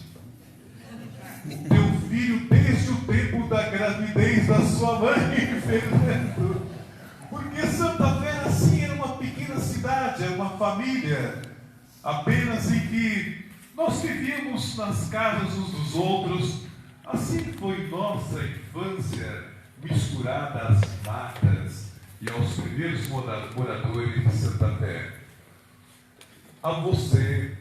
Teu filho desde o tempo da gravidez da sua mãe, Fernando. Porque Santa Fé, assim, era uma pequena cidade, era uma família, apenas em que nós vivíamos nas casas uns dos outros. Assim foi nossa infância, misturada às matas e aos primeiros moradores de Santa Fé. A você,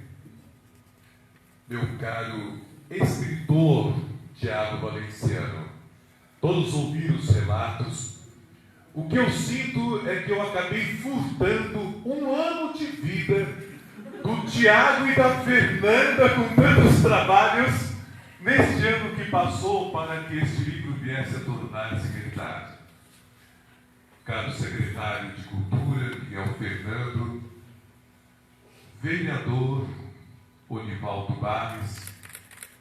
meu caro escritor Thiago Valenciano, todos ouviram os relatos. O que eu sinto é que eu acabei furtando 1 ano de vida do Thiago e da Fernanda com tantos trabalhos neste ano que passou para que este livro viesse a tornar-se realidade. Caro secretário de Cultura, que é o Fernando, vereador Onivaldo Barres,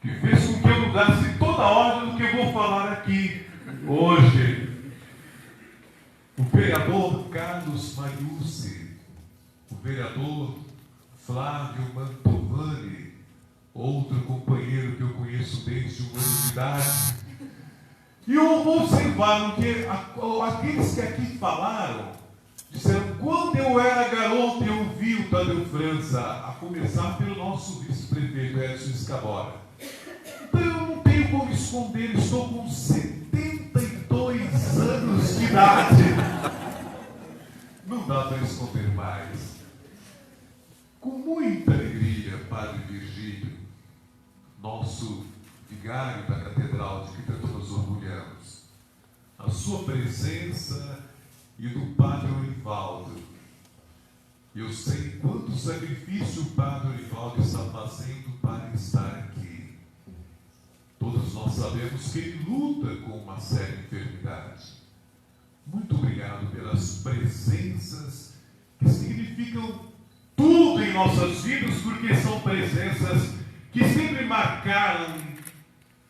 que fez com que eu mudasse toda a ordem do que eu vou falar aqui hoje. O vereador Carlos Mariucci, o vereador Flávio Mantovani, outro companheiro que eu conheço desde 1 ano de idade. E observaram que aqueles que aqui falaram, disseram, quando eu era garoto eu vi o Tadeu França, a começar pelo nosso vice-prefeito Edson Scabora. Então eu não tenho como esconder, estou com 72 anos de idade. Não dá para esconder mais. Com muita alegria, Padre Virgílio, nosso vigário da Catedral de que tanto nos orgulhamos, a sua presença e do Padre Orivaldo. Eu sei quanto sacrifício o Padre Orivaldo está fazendo para estar aqui. Todos nós sabemos que ele luta com uma séria enfermidade. Muito obrigado pelas presenças que significam tudo em nossas vidas, porque são presenças que sempre marcaram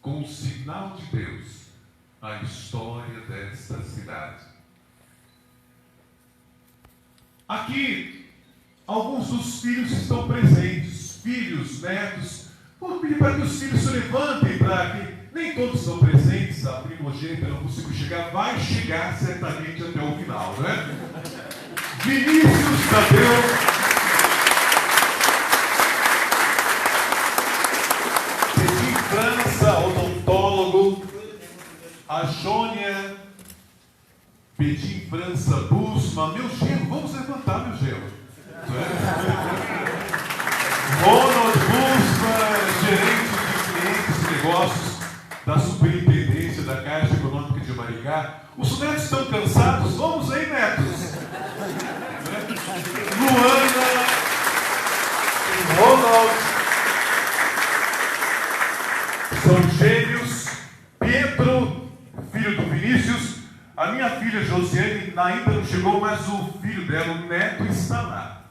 com o sinal de Deus a história desta cidade. Aqui, alguns dos filhos estão presentes, filhos, netos. Vou pedir para que os filhos se levantem, para que nem todos estão presentes, a primogênita não consigo chegar, vai chegar certamente até o final, né? Vinícius Tadeu, Petit França, odontólogo, a Jônia, Petit França Busma, meu gelo, vamos levantar, meu gelo. Ronald Busma, gerente de clientes e negócios da Superintendência da Caixa Econômica de Maringá. Os netos estão cansados? Vamos aí, netos. Luana e Ronald são gêmeos. Pietro, filho do Vinícius. A minha filha Josiane ainda não chegou, mas o filho dela, o neto, está lá.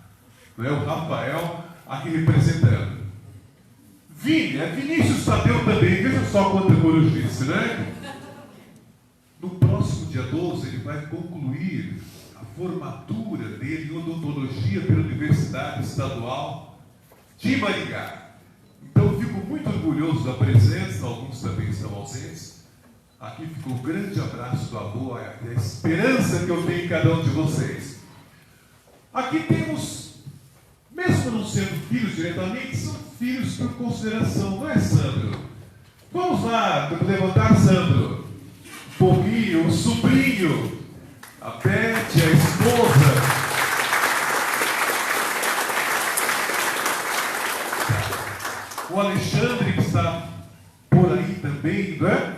O Rafael, aqui representando. Vini, é Vinícius Tadeu também. Veja só quanta corujice, né? No próximo dia 12, ele vai concluir a formatura dele em odontologia pela Universidade Estadual de Maringá. Então, eu fico muito orgulhoso da presença, alguns também estão ausentes. Aqui fica um grande abraço do avô, a esperança que eu tenho em cada um de vocês. Aqui temos, mesmo não sendo filhos diretamente, são filhos por consideração, não é, Sandro? Vamos lá, levantar, Sandro. Um pouquinho, o sobrinho, a Beth, a esposa. O Alexandre, que está por aí também, não é?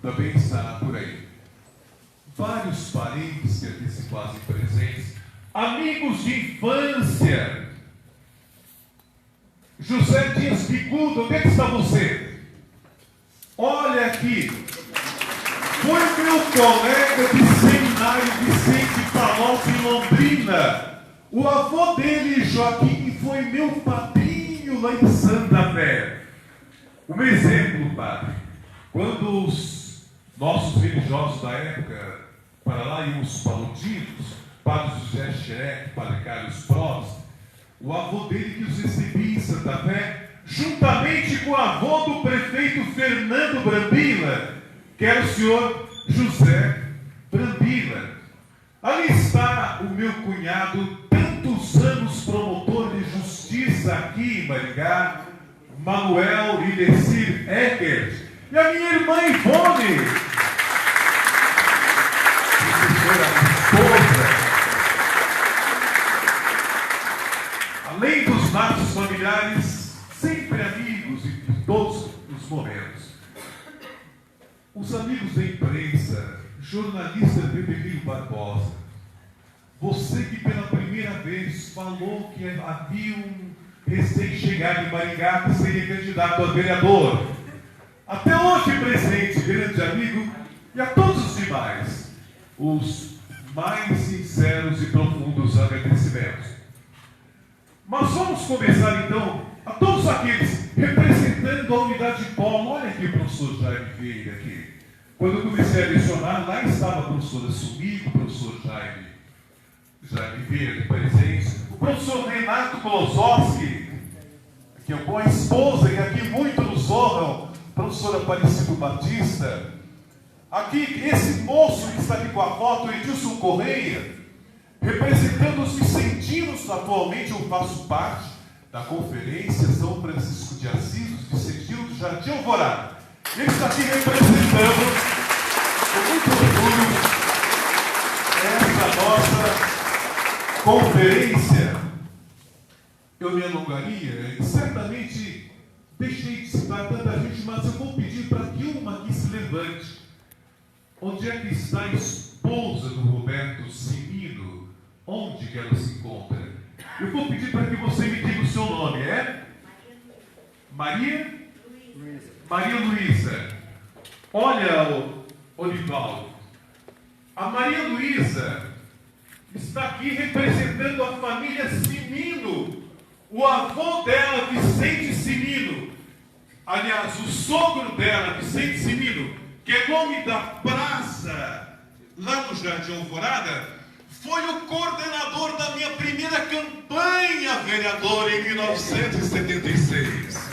Também está por aí. Vários parentes que aqui se fazem presentes. Amigos de infância. José Dias Bicudo, onde é que está você? Olha aqui. Foi meu colega de seminário Vicente Palocci em Londrina. O avô dele, Joaquim, foi meu padrinho lá em Santa Fé. Um exemplo, padre. Quando os nossos religiosos da época, para lá iam os palutinos, padre José Xerec, padre Carlos Prost, o avô dele que os recebia em Santa Fé, juntamente com o avô do prefeito Fernando Brambila, que era o senhor José Brambila. Ali está o meu cunhado, tantos anos promotor de justiça aqui em Maringá, Manuel Idecir Eckert, e a minha irmã Ivone, esposa. Além dos laços familiares, sempre amigos em todos os momentos. Os amigos da imprensa, jornalista Bebelinho Barbosa, você que pela primeira vez falou que havia um recém-chegado em Maringá que seria candidato a vereador. Até hoje presente, grande amigo, e a todos os demais, os mais sinceros e profundos agradecimentos. Mas vamos começar então a todos aqueles representando a unidade polo. Olha aqui o professor Jaime Vieira aqui. Quando eu comecei a lecionar, lá estava a professora Sumico, o professor Jaime Vieira presente, o professor Renato Kolosowski, que é com a esposa, e aqui muito nos honram, professor Aparecido Batista. Aqui, esse moço que está aqui com a foto, Edilson Correia, representando os vicentinos. Atualmente eu faço parte da Conferência São Francisco de Assis, os vicentinos do Jardim Alvorada. Ele está aqui representando, com muito orgulho, essa nossa conferência. Eu me alongaria, e certamente deixei de citar tanta gente, mas eu vou pedir para que uma aqui se levante. Onde é que está a esposa do Roberto Cimino? Onde que ela se encontra? Eu vou pedir para que você me diga o seu nome, é? Maria? Luísa. Maria Luísa. Olha, Olivaldo, a Maria Luísa está aqui representando a família Cimino. O avô dela, Vicente Cimino, aliás, o sogro dela, Vicente Cimino, que é nome da praça lá no Jardim Alvorada, foi o coordenador da minha primeira campanha vereador em 1976.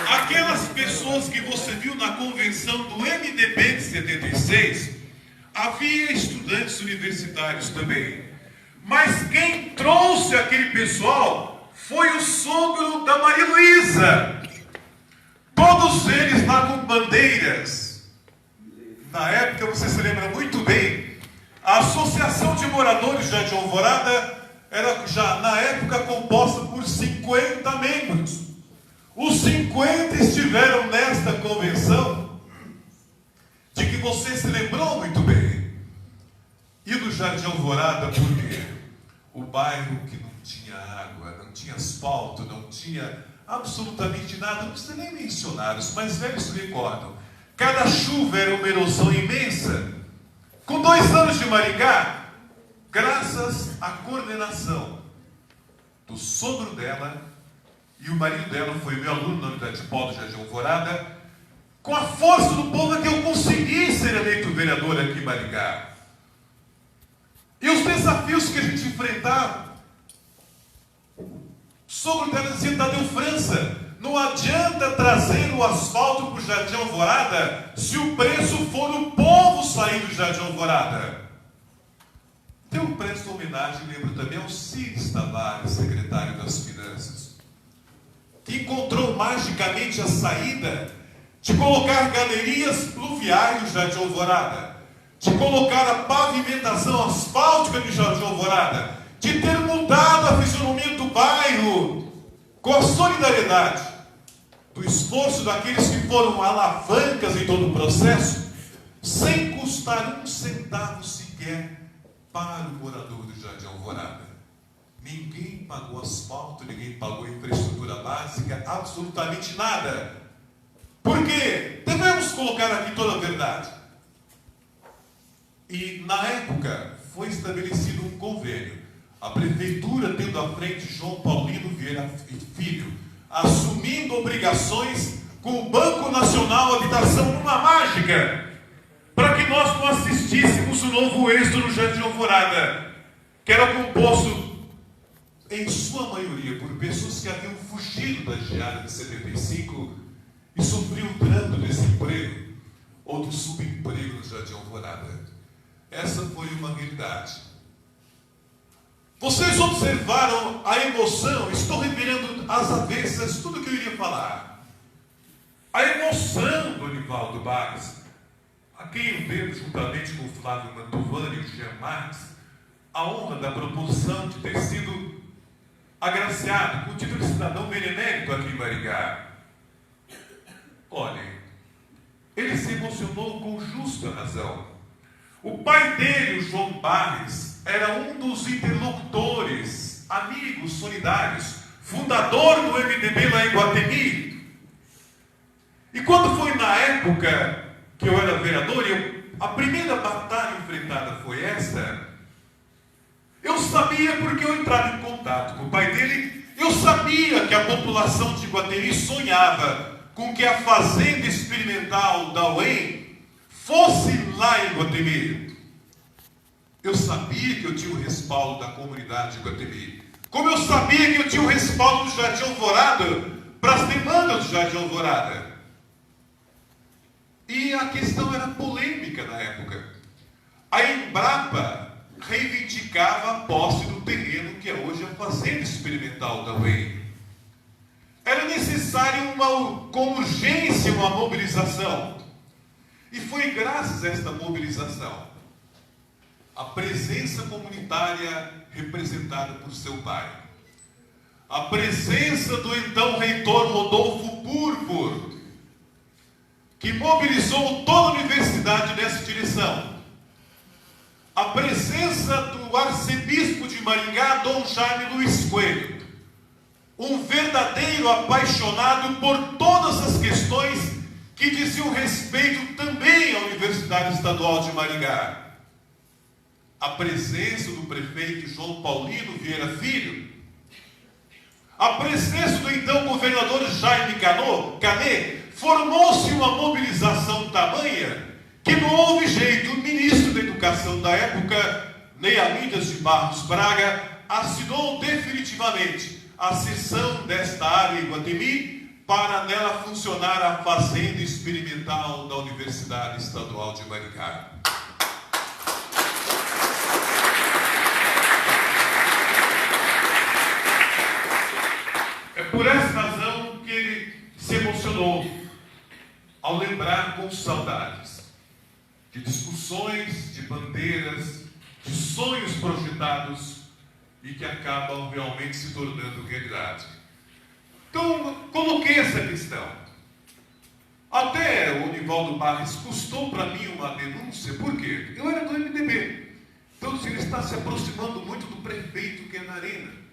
Aquelas pessoas que você viu na convenção do MDB de 76, havia estudantes universitários também. Mas quem trouxe aquele pessoal foi o sogro da Maria Luísa. Todos eles lá com bandeiras. Na época, você se lembra muito bem, a Associação de Moradores de Jardim Alvorada era já, na época, composta por 50 membros. Os 50 estiveram nesta convenção, de que você se lembrou muito bem. E do Jardim Alvorada, por quê? O bairro que não tinha água, não tinha asfalto, não tinha absolutamente nada, não precisa nem mencionar, os mais velhos se recordam. Cada chuva era uma erosão imensa. Com 2 anos de Maringá, graças à coordenação do sogro dela, e o marido dela foi meu aluno na unidade de Paulo do Jardim Alvorada, com a força do povo é que eu consegui ser eleito vereador aqui em Maringá. E os desafios que a gente enfrentava, o sogro dela dizia, Tadeu França, não adianta trazer o asfalto para o Jardim Alvorada se o preço for o povo sair do Jardim Alvorada. Então eu presto homenagem, lembro também ao Cires Tavares, secretário das Finanças, que encontrou magicamente a saída de colocar galerias pluviais no Jardim Alvorada, de colocar a pavimentação asfáltica no Jardim Alvorada, de ter mudado a fisionomia do bairro, com a solidariedade do esforço daqueles que foram alavancas em todo o processo, sem custar 1 centavo sequer para o morador do Jardim Alvorada. Ninguém pagou asfalto, ninguém pagou infraestrutura básica, absolutamente nada. Por quê? Devemos colocar aqui toda a verdade. E na época foi estabelecido um convênio. A prefeitura tendo à frente João Paulino Vieira Filho, assumindo obrigações com o Banco Nacional Habitação, numa mágica, para que nós não assistíssemos o novo êxito no Jardim Alvorada, que era composto, em sua maioria, por pessoas que haviam fugido da geada de 75 e sofriam o drama do desemprego ou do subemprego no Jardim Alvorada. Essa foi uma realidade. Vocês observaram a emoção, estou revirando às avessas tudo que eu iria falar. A emoção do Anivaldo Barros, a quem eu devo, juntamente com o Flávio Mantovani e o Jean Marques, a honra da proposição de ter sido agraciado com o título de cidadão benemérito aqui em Maringá. Olhem, ele se emocionou com justa razão. O pai dele, o João Barres, era um dos interlocutores, amigos solidários, fundador do MDB lá em Guatemi. E quando foi na época que eu era vereador, a primeira batalha enfrentada foi esta, eu sabia, porque eu entrava em contato com o pai dele, eu sabia que a população de Guatemi sonhava com que a fazenda experimental da UEM fosse lá em Guatemi. Eu sabia que eu tinha o respaldo da comunidade de Guatemi. Como eu sabia que eu tinha o respaldo do Jardim Alvorada para as demandas do Jardim Alvorada. E a questão era polêmica na época. A Embrapa reivindicava a posse do terreno que é hoje a fazenda experimental da UEM. Era necessário com urgência uma mobilização. E foi graças a esta mobilização, a presença comunitária representada por seu pai, a presença do então reitor Rodolfo Púrpura, que mobilizou toda a universidade nessa direção, a presença do arcebispo de Maringá, Dom Jaime Luiz Coelho, um verdadeiro apaixonado por todas as questões que diziam respeito também à Universidade Estadual de Maringá. A presença do prefeito João Paulino Vieira Filho, a presença do então governador Jaime Canet, formou-se uma mobilização tamanha que não houve jeito. O ministro da Educação da época, Neamidas de Barros Braga, assinou definitivamente a cessão desta área em Iguatemi para nela funcionar a Fazenda Experimental da Universidade Estadual de Maringá. É por essa razão que ele se emocionou ao lembrar com saudades de discussões, de bandeiras, de sonhos projetados e que acabam realmente se tornando realidade. Então, coloquei essa questão. Até o Nivaldo Barres custou para mim uma denúncia, por quê? Eu era do MDB. Então, ele está se aproximando muito do prefeito que é na arena.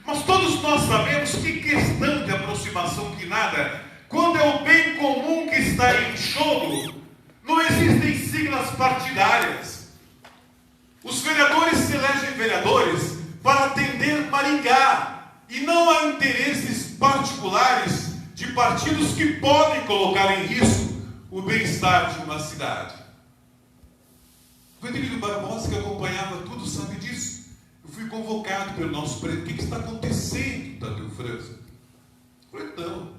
Mas todos nós sabemos que questão de aproximação que nada, quando é o bem comum que está em jogo, não existem siglas partidárias. Os vereadores se elegem vereadores para atender Maringá, e não há interesses particulares de partidos que podem colocar em risco o bem-estar de uma cidade. O Edilio Barbosa, que acompanhava tudo, sabe disso. Eu fui convocado pelo nosso presidente. O que está acontecendo, Tadeu França? Eu falei, não.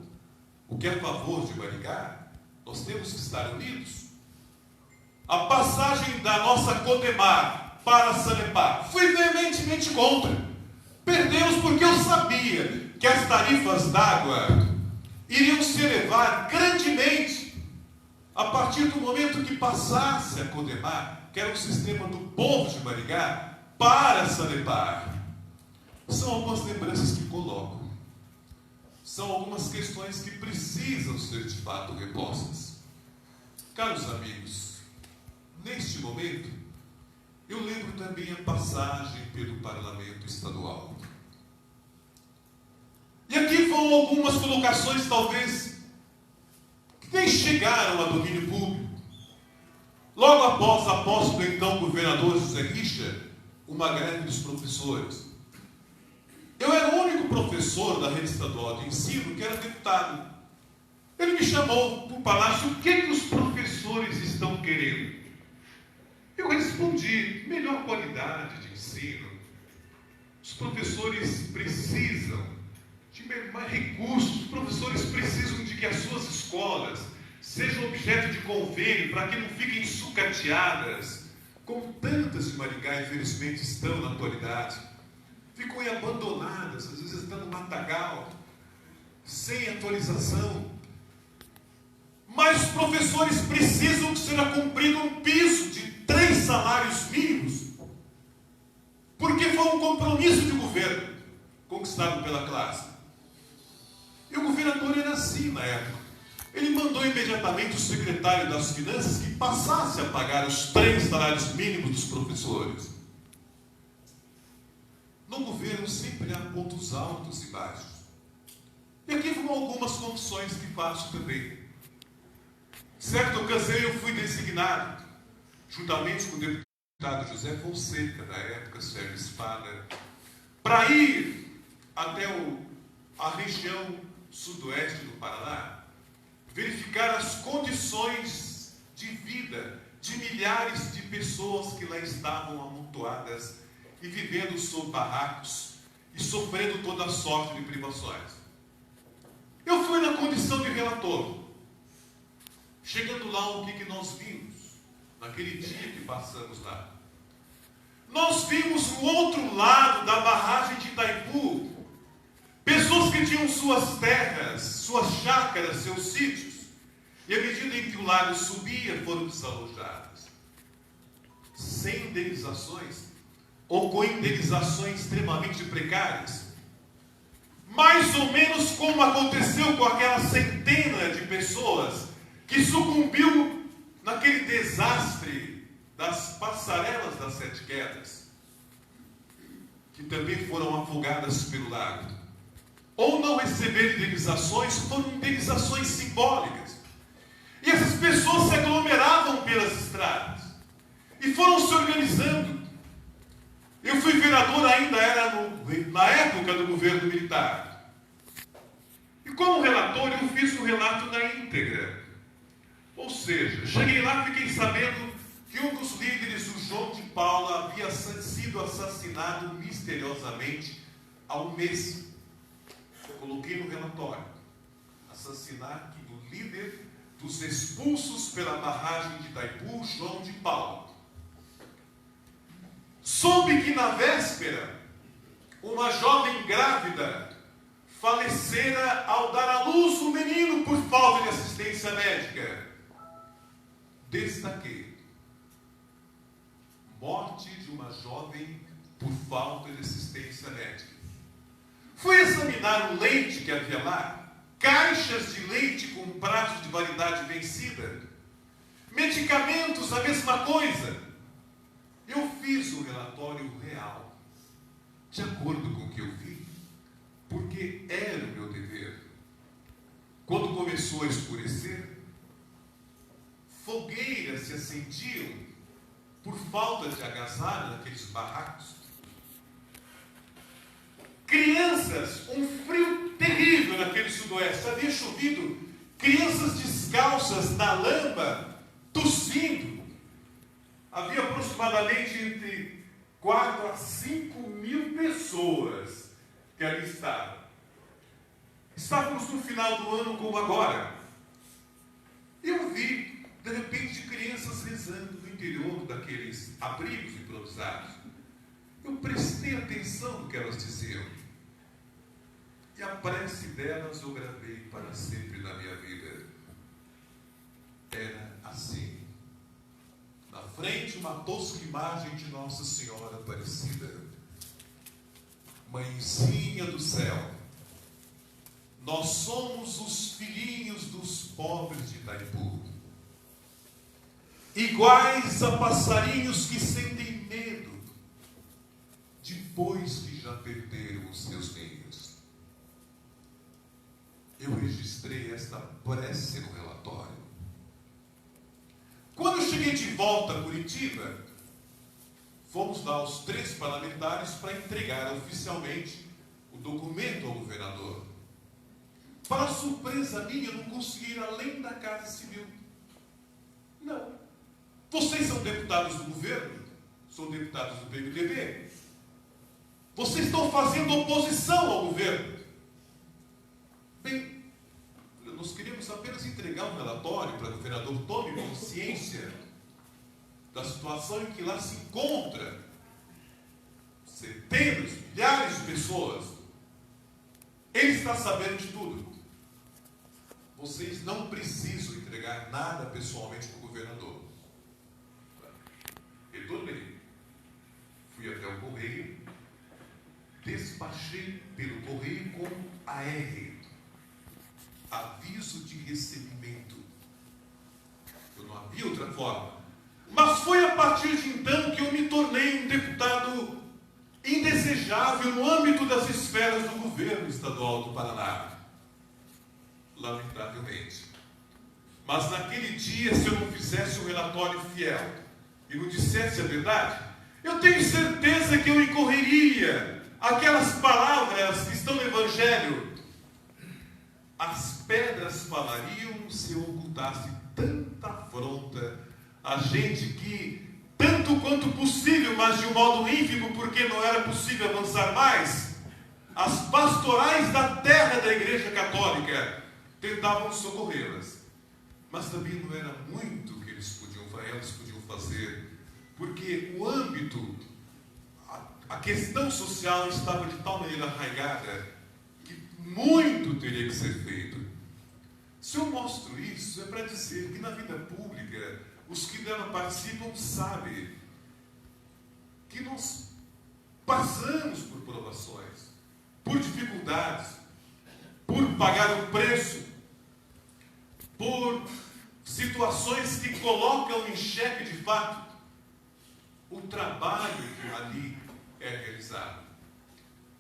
O que é a favor de Maringá, nós temos que estar unidos. A passagem da nossa Codemar para a Sanepar, fui veementemente contra. Perdemos porque eu sabia que as tarifas d'água iriam se elevar grandemente a partir do momento que passasse a Codemar, que era um sistema do povo de Maringá, para a Sanepar. São algumas lembranças que coloco. São algumas questões que precisam ser de fato repostas. Caros amigos, neste momento, eu lembro também a passagem pelo Parlamento Estadual. E aqui vão algumas colocações, talvez, que nem chegaram a domínio público. Logo após a posse do então governador José Richa, uma greve dos professores. Eu era o único professor da rede estadual de ensino que era deputado. Ele me chamou para o palácio, o que os professores estão querendo? Eu respondi, melhor qualidade de ensino. Os professores precisam de mais recursos, os professores precisam de que as suas escolas sejam objeto de convênio para que não fiquem sucateadas, como tantas de Maringá, infelizmente, estão na atualidade. Ficam aí abandonadas, às vezes estão no matagal, sem atualização. Mas os professores precisam que seja cumprido um piso de 3 salários mínimos, porque foi um compromisso de governo conquistado pela classe. E o governador era assim na época. Ele mandou imediatamente o secretário das Finanças que passasse a pagar os 3 salários mínimos dos professores. No governo sempre há pontos altos e baixos. E aqui vão algumas confissões que faço também. Certa ocasião eu fui designado, juntamente com o deputado José Fonseca, da época, Sérgio Espada, para ir até a região sudoeste do Paraná, verificar as condições de vida de milhares de pessoas que lá estavam amontoadas e vivendo sob barracos e sofrendo toda sorte de privações. Eu fui na condição de relator. Chegando lá, o que nós vimos naquele dia que passamos lá? Nós vimos o outro lado da barragem de Itaipu pessoas que tinham suas terras, suas chácaras, seus sítios, e à medida em que o lago subia, foram desalojadas. sem indenizações ou com indenizações extremamente precárias. Mais ou menos como aconteceu com aquela centena de pessoas que sucumbiu naquele desastre das passarelas das 7 quedas, que também foram afogadas pelo lago. Ou não receberam indenizações, foram indenizações simbólicas. E essas pessoas se aglomeravam pelas estradas e foram se organizando. Eu fui vereador, ainda era na época do governo militar. E como relator, eu fiz o relato na íntegra. Ou seja, cheguei lá e fiquei sabendo que um dos líderes, o João de Paula, havia sido assassinado misteriosamente há um mês. Eu coloquei no relatório: assassinato do líder dos expulsos pela barragem de Itaipu, João de Paula. Soube que na véspera, uma jovem grávida falecera ao dar à luz um menino por falta de assistência médica. Destaquei: morte de uma jovem por falta de assistência médica. Fui examinar o leite que havia lá, caixas de leite com prazo de validade vencida, medicamentos, a mesma coisa. Eu fiz o relatório real, de acordo com o que eu vi, porque era o meu dever. Quando começou a escurecer, fogueiras se acendiam por falta de agasalho naqueles barracos. Crianças, um frio terrível naquele sudoeste, havia chovido, crianças descalças na lama, tossindo. Havia aproximadamente entre 4 a 5 mil pessoas que ali estavam. Estávamos no final do ano como agora. Eu vi, de repente, crianças rezando no interior daqueles abrigos improvisados. Eu prestei atenção no que elas diziam. E a prece delas eu gravei para sempre na minha vida. Era assim. Na frente, uma tosca imagem de Nossa Senhora Aparecida. Mãezinha do céu, nós somos os filhinhos dos pobres de Itaipu, iguais a passarinhos que sentem medo depois que já perderam os seus ninhos. Eu registrei esta prece no relatório. Quando eu cheguei de volta a Curitiba, fomos lá os 3 parlamentares para entregar oficialmente o documento ao governador. Para surpresa minha, eu não consegui ir além da Casa Civil. Não. Vocês são deputados do governo? São deputados do PMDB? Vocês estão fazendo oposição ao governo? Bem, nós queríamos apenas entregar um relatório para o governador tome consciência da situação em que lá se encontra centenas, milhares de pessoas. Ele está sabendo de tudo. Vocês não precisam entregar nada pessoalmente para o governador. Retornei. Fui até o correio, despachei pelo correio com AR. Aviso de recebimento. Eu não havia outra forma. Mas foi a partir de então que eu me tornei um deputado indesejável no âmbito das esferas do governo estadual do Paraná. Lamentavelmente. Mas naquele dia, se eu não fizesse um relatório fiel e não dissesse a verdade, eu tenho certeza que eu incorreria aquelas palavras que estão no Evangelho. As pedras falariam se eu ocultasse tanta afronta a gente que, tanto quanto possível, mas de um modo ínfimo, porque não era possível avançar mais, as pastorais da terra da Igreja Católica tentavam socorrê-las. Mas também não era muito que elas podiam fazer, porque o âmbito, a questão social estava de tal maneira arraigada que muito teria que ser feito. Se eu mostro isso, é para dizer que na vida pública, os que dela participam sabem que nós passamos por provações, por dificuldades, por pagar um preço, por situações que colocam em xeque de fato o trabalho que ali é realizado.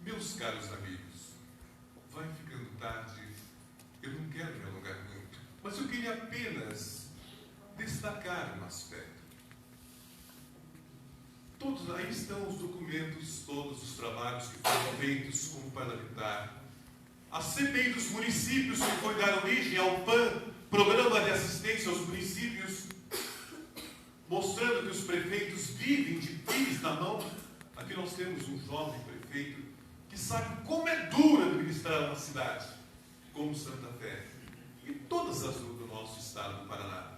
Meus caros amigos, vai ficando tarde, eu não quero me alongar muito, mas eu queria apenas destacar um aspecto. Todos aí estão os documentos, todos os trabalhos que foram feitos como parlamentar. A CPI dos municípios, que foi dar origem ao PAN, Programa de Assistência aos Municípios, mostrando que os prefeitos vivem de PIS na mão. Aqui nós temos um jovem prefeito que sabe como é duro administrar uma cidade como Santa Fé e todas as do nosso estado do Paraná.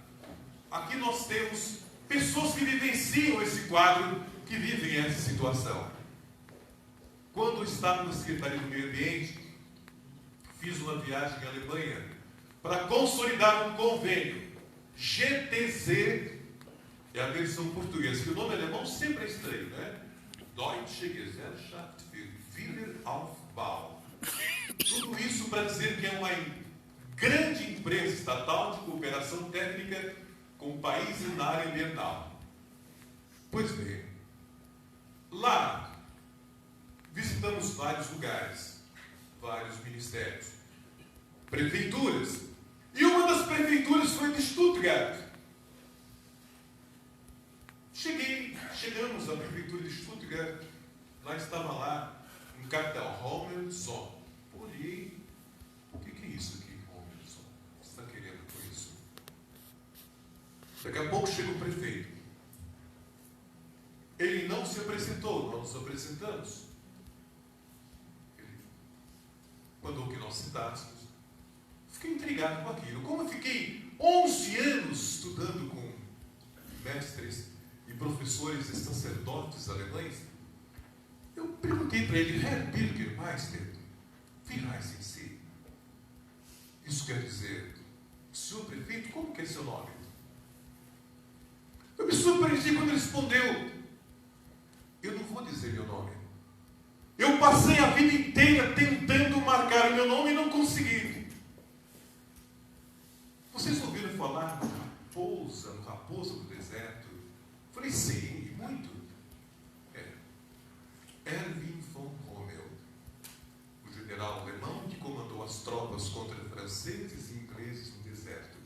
Aqui nós temos pessoas que vivenciam esse quadro, que vivem essa situação. Quando eu estava na Secretaria do Meio Ambiente, fiz uma viagem à Alemanha para consolidar um convênio. GTZ é a versão portuguesa, que o nome alemão sempre é estranho, né? Deutsche Gesellschaft für Wiederaufbau. Tudo isso para dizer que é uma grande empresa estatal de cooperação técnica com países na área ambiental. Pois bem, lá visitamos vários lugares, vários ministérios, prefeituras, e uma das prefeituras foi de Stuttgart. Chegamos à prefeitura de Stuttgart, lá estava lá um cartão, Homelson. Olhei, o que é isso aqui, Homelson? O que você está querendo com isso? Daqui a pouco chega o prefeito. Ele não se apresentou, nós nos apresentamos. Ele mandou que nós sentássemos. Fiquei intrigado com aquilo. Como eu fiquei 11 anos estudando com mestres e professores e sacerdotes alemães, eu perguntei para ele, Herr Bürgermeister, wie heißen Sie? Isso quer dizer, senhor prefeito, como que é seu nome? Eu me surpreendi quando ele respondeu, eu não vou dizer meu nome. Eu passei a vida inteira tentando marcar o meu nome e não consegui. Vocês ouviram falar no Raposa do Deserto? Falei, sim, muito. Erwin von Rommel, o general alemão que comandou as tropas contra franceses e ingleses no deserto.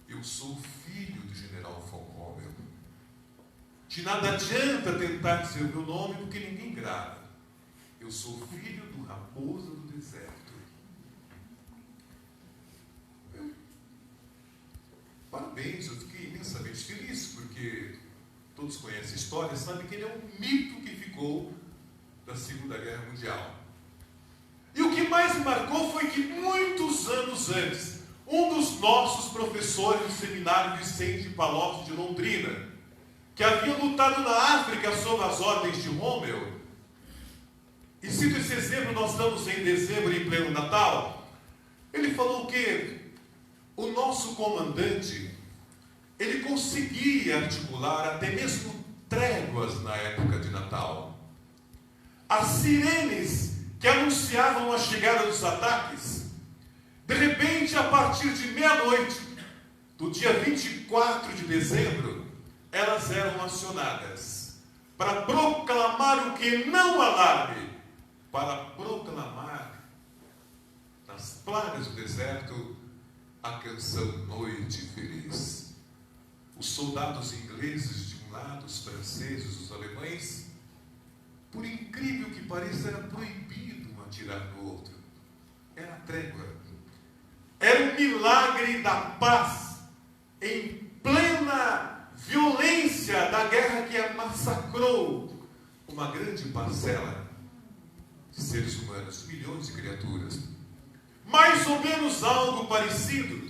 Eu sou filho do general von Rommel. De nada adianta tentar dizer o meu nome porque ninguém grava. Eu sou filho do Raposa do Deserto. Parabéns, eu fiquei imensamente feliz, porque todos conhecem a história, sabem que ele é um mito que ficou da Segunda Guerra Mundial. E o que mais me marcou foi que muitos anos antes, um dos nossos professores do seminário Vicente Palocci de Londrina, que havia lutado na África sob as ordens de Rommel, e cito esse exemplo, nós estamos em dezembro, em pleno Natal, ele falou que o nosso comandante, ele conseguia articular até mesmo tréguas na época de Natal. As sirenes que anunciavam a chegada dos ataques, de repente, a partir de meia-noite, do dia 24 de dezembro, elas eram acionadas para proclamar o que não alarme, para proclamar nas plagas do deserto a canção Noite Feliz. Os soldados ingleses de um lado, os franceses, os alemães, por incrível que pareça, era proibido um atirar no outro. Era trégua. Era um milagre da paz em plena violência da guerra que massacrou uma grande parcela de seres humanos, milhões de criaturas. Mais ou menos algo parecido.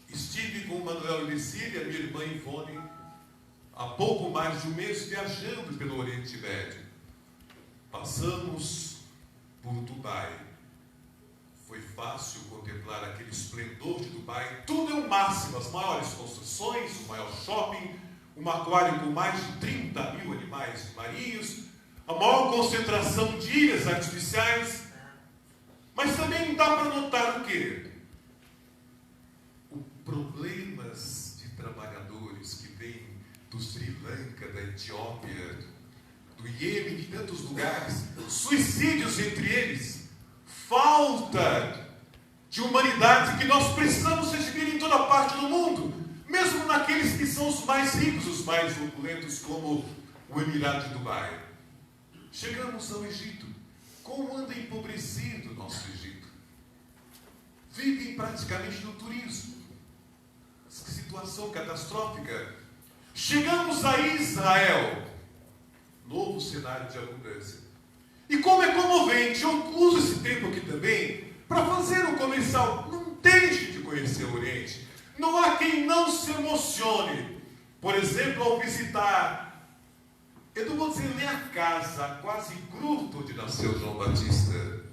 Estive com o Manuel Lecília, minha irmã Ivone, há pouco mais de um mês viajando pelo Oriente Médio. Passamos por Dubai. Foi fácil contemplar aquele esplendor de Dubai. Tudo é o máximo, as maiores construções, o maior shopping, um aquário com mais de 30 mil animais marinhos, a maior concentração de ilhas artificiais, mas também dá para notar o quê? Os problemas de trabalhadores que vêm do Sri Lanka, da Etiópia, do Iêmen, de tantos lugares, suicídios entre eles, falta de humanidade que nós precisamos receber em toda parte do mundo, mesmo naqueles que são os mais ricos, os mais opulentos, como o Emirado de Dubai. Chegamos ao Egito. Como anda empobrecido o nosso Egito? Vivem praticamente no turismo. Que situação catastrófica. Chegamos a Israel. Novo cenário de abundância. E como é comovente, eu uso esse tempo aqui também para fazer um comercial. Não deixe de conhecer o Oriente. Não há quem não se emocione. Por exemplo, ao visitar, eu não vou dizer nem a casa, quase grupo onde nasceu João Batista.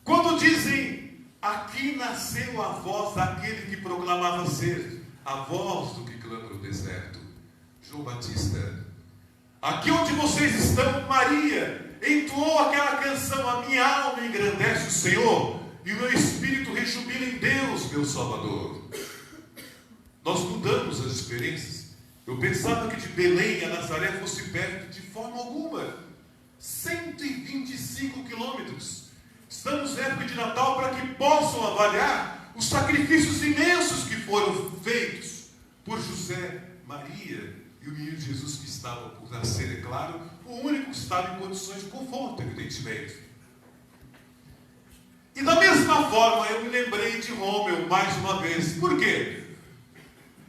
Quando dizem, aqui nasceu a voz daquele que proclamava ser a voz do que clama no deserto, João Batista. Aqui onde vocês estão, Maria entoou aquela canção, a minha alma engrandece o Senhor, e o meu espírito rejubila em Deus, meu Salvador. Nós mudamos as experiências. Eu pensava que de Belém a Nazaré fosse perto, de forma alguma. 125 quilômetros. Estamos na época de Natal para que possam avaliar os sacrifícios imensos que foram feitos por José, Maria e o menino Jesus que estava por nascer, é claro, o único que estava em condições de conforto, evidentemente. E da mesma forma eu me lembrei de Rômeu mais uma vez. Por quê?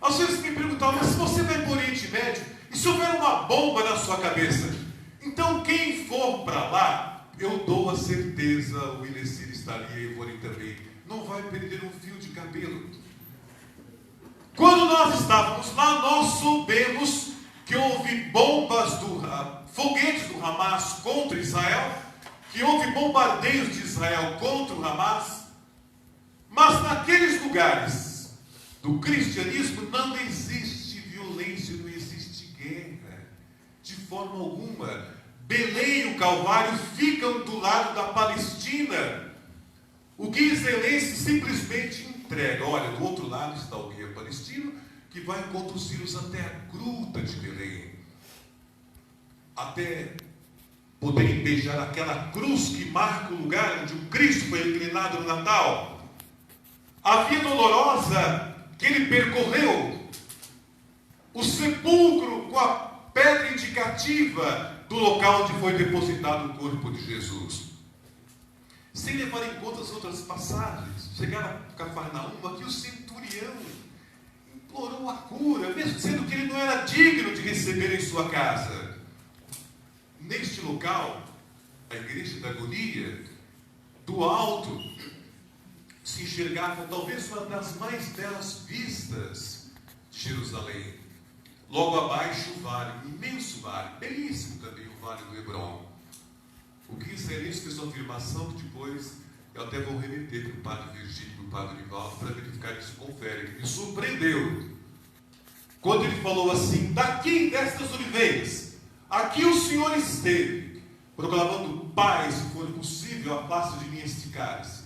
Às vezes me perguntavam, mas se você vai para o Oriente Médio, e se houver uma bomba na sua cabeça? Então quem for para lá, eu dou a certeza, o Ilecir está ali, a Ivone também, não vai perder um fio de cabelo. Quando nós estávamos lá, nós soubemos que houve bombas, foguetes do Hamas contra Israel, que houve bombardeios de Israel contra o Hamas, mas naqueles lugares do cristianismo não existe violência, não existe guerra, de forma alguma. Belém e o Calvário ficam do lado da Palestina. O guia israelense simplesmente entrega, olha, do outro lado está o guia palestino, que vai conduzi-los até a gruta de Belém, até poderem beijar aquela cruz que marca o lugar onde o Cristo foi inclinado no Natal. A via dolorosa que ele percorreu, o sepulcro com a pedra indicativa do local onde foi depositado o corpo de Jesus. Sem levar em conta as outras passagens, chegaram a Cafarnaum, aqui o centurião implorou a cura, mesmo sendo que ele não era digno de receber em sua casa. Neste local, a igreja da agonia, do alto, se enxergava talvez uma das mais belas vistas de Jerusalém. Logo abaixo o vale, um imenso vale, belíssimo também o vale do Hebron. O que israelense fez uma afirmação que depois eu até vou remeter para o padre Virgílio e para o padre Nivaldo para verificar isso com fé, que me surpreendeu. Quando ele falou assim, daqui destas oliveiras, aqui o Senhor esteve, proclamando paz, se for possível, afasta de mim este cálice.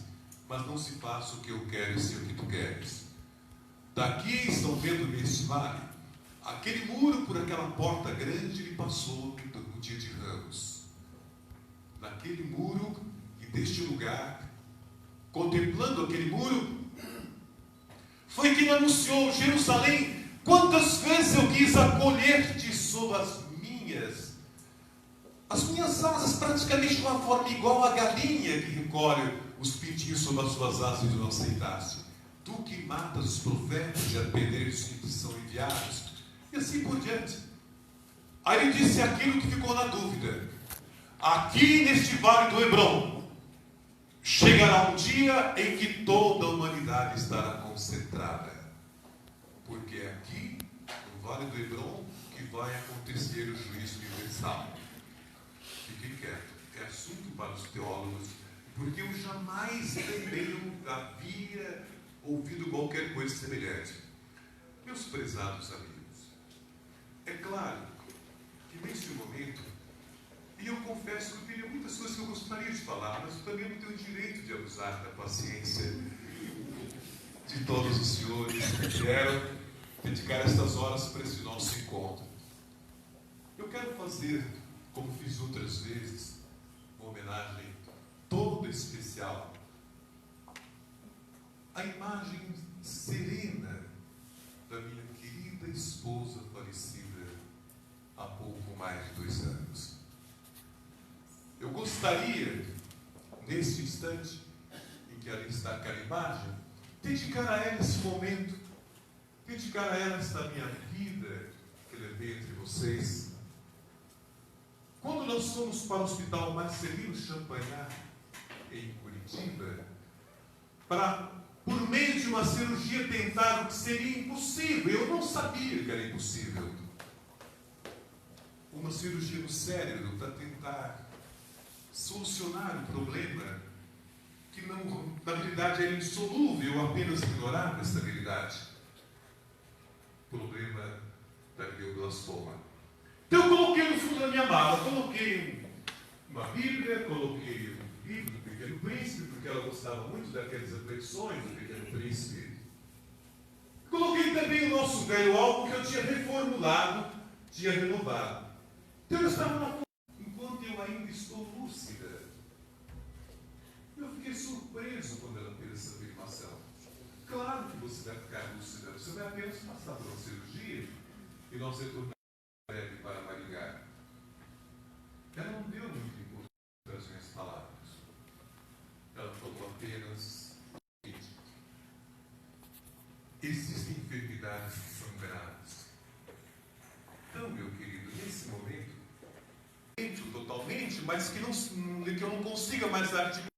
Mas não se faça o que eu quero e sim o que tu queres. Daqui estão vendo neste vale, aquele muro por aquela porta grande ele passou no dia de Ramos. Naquele muro e deste lugar, contemplando aquele muro, foi quem anunciou, Jerusalém, quantas vezes eu quis acolher-te sob as minhas asas, praticamente de uma forma igual à galinha que recolhe os pintinhos sob as suas asas e não aceitasse. Tu que matas os profetas e apedreiros que te são enviados, e assim por diante. Aí ele disse aquilo que ficou na dúvida. Aqui neste vale do Hebron, chegará um dia em que toda a humanidade estará concentrada. Porque é aqui, no vale do Hebron, que vai acontecer o juízo universal. Fiquem quietos, é assunto para os teólogos, porque eu jamais também havia ouvido qualquer coisa semelhante. Meus prezados amigos, É claro que neste momento, e eu confesso que eu teria muitas coisas que eu gostaria de falar, mas eu também não tenho o direito de abusar da paciência de todos os senhores que quero dedicar estas horas para esse nosso encontro. Eu quero fazer, como fiz outras vezes, uma homenagem toda especial à imagem serena da minha querida esposa falecida há pouco mais de 2 anos. Eu gostaria, neste instante em que ali está aquela imagem, dedicar a ela esse momento, dedicar a ela esta minha vida que levei entre vocês. Quando nós fomos para o Hospital Marcelino Champagnat, em Curitiba, para, por meio de uma cirurgia, tentar o que seria impossível, eu não sabia que era impossível, uma cirurgia no cérebro para tentar solucionar um problema que não, na realidade, era insolúvel, eu apenas ignorava essa realidade. Problema da glioblastoma. Então eu coloquei no fundo da minha mala, coloquei uma Bíblia, coloquei um livro do Pequeno Príncipe, porque ela gostava muito daquelas reflexões do Pequeno Príncipe. Coloquei também o nosso velho álbum que eu tinha reformulado, tinha renovado. Então eu estava na enquanto eu ainda estou lúcida. Eu fiquei surpreso quando ela fez essa afirmação. Claro que você vai ficar lúcida, você vai apenas passar por uma cirurgia e nós retornaremos breve para Maringá. Ela não deu muito importância para as minhas palavras. Ela falou apenas o seguinte: existem enfermidades que são graves. Então, meu querido, nesse momento, totalmente, mas que eu não consiga mais articular.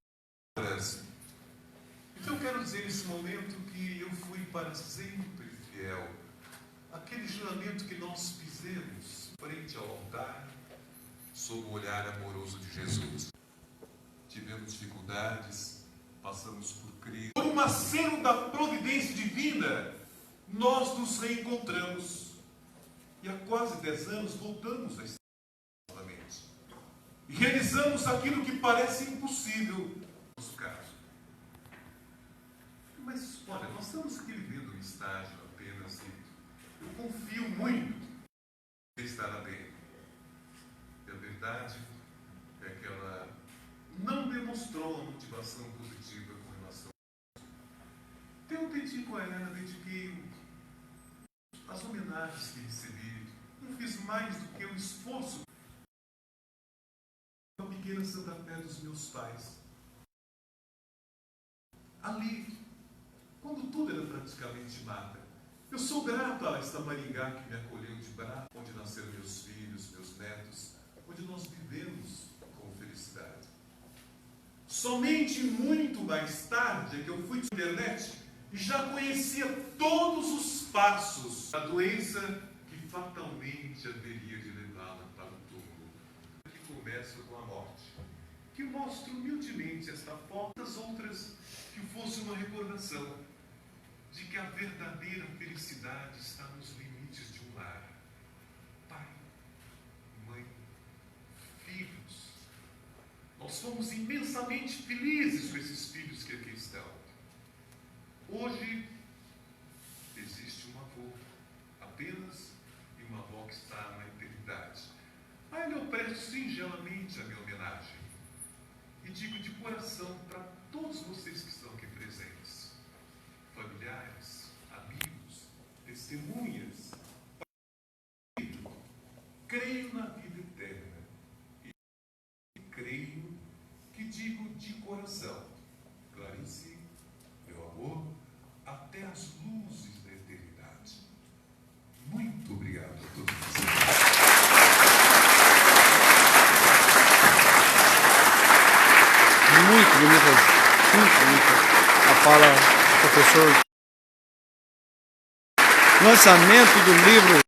Então eu quero dizer nesse momento que eu fui para sempre fiel àquele juramento que nós fizemos frente ao altar, sob o olhar amoroso de Jesus. Tivemos dificuldades, passamos por crise. Por um aceno da providência divina, nós nos reencontramos. E há quase 10 anos voltamos a estar novamente. E realizamos aquilo que parece impossível no nosso caso. Mas, olha, nós estamos aqui vivendo um estágio apenas e eu confio muito em estar bem. E a verdade é que ela não demonstrou uma motivação positiva com relação a isso. Então eu dedico a ela, dediquei as homenagens que recebi. Não fiz mais do que o esforço da pequena Santa Fé dos meus pais. Ali, quando tudo era praticamente mata. Eu sou grato a esta Maringá que me acolheu de braço, onde nasceram meus filhos, meus netos, onde nós vivemos com felicidade. Somente muito mais tarde é que eu fui para a internet e já conhecia todos os passos da doença que fatalmente haveria de levá-la para o túmulo, que começa com a morte, que mostra humildemente esta foto, das outras que fosse uma recordação de que a verdadeira felicidade está nos limites de um lar. Pai, mãe, filhos. Nós fomos imensamente felizes com esses filhos que aqui estão. Hoje, existe um avô, apenas, e uma avó que está na eternidade. A ele eu presto singelamente a minha homenagem. E digo de coração para todos vocês que estão aqui presentes, familiares, amigos, testemunhas, creio na vida eterna e creio que digo de coração, Clarice, meu amor, até as luzes da eternidade. Muito obrigado a todos vocês. Muito bonita a fala do professor. Lançamento do livro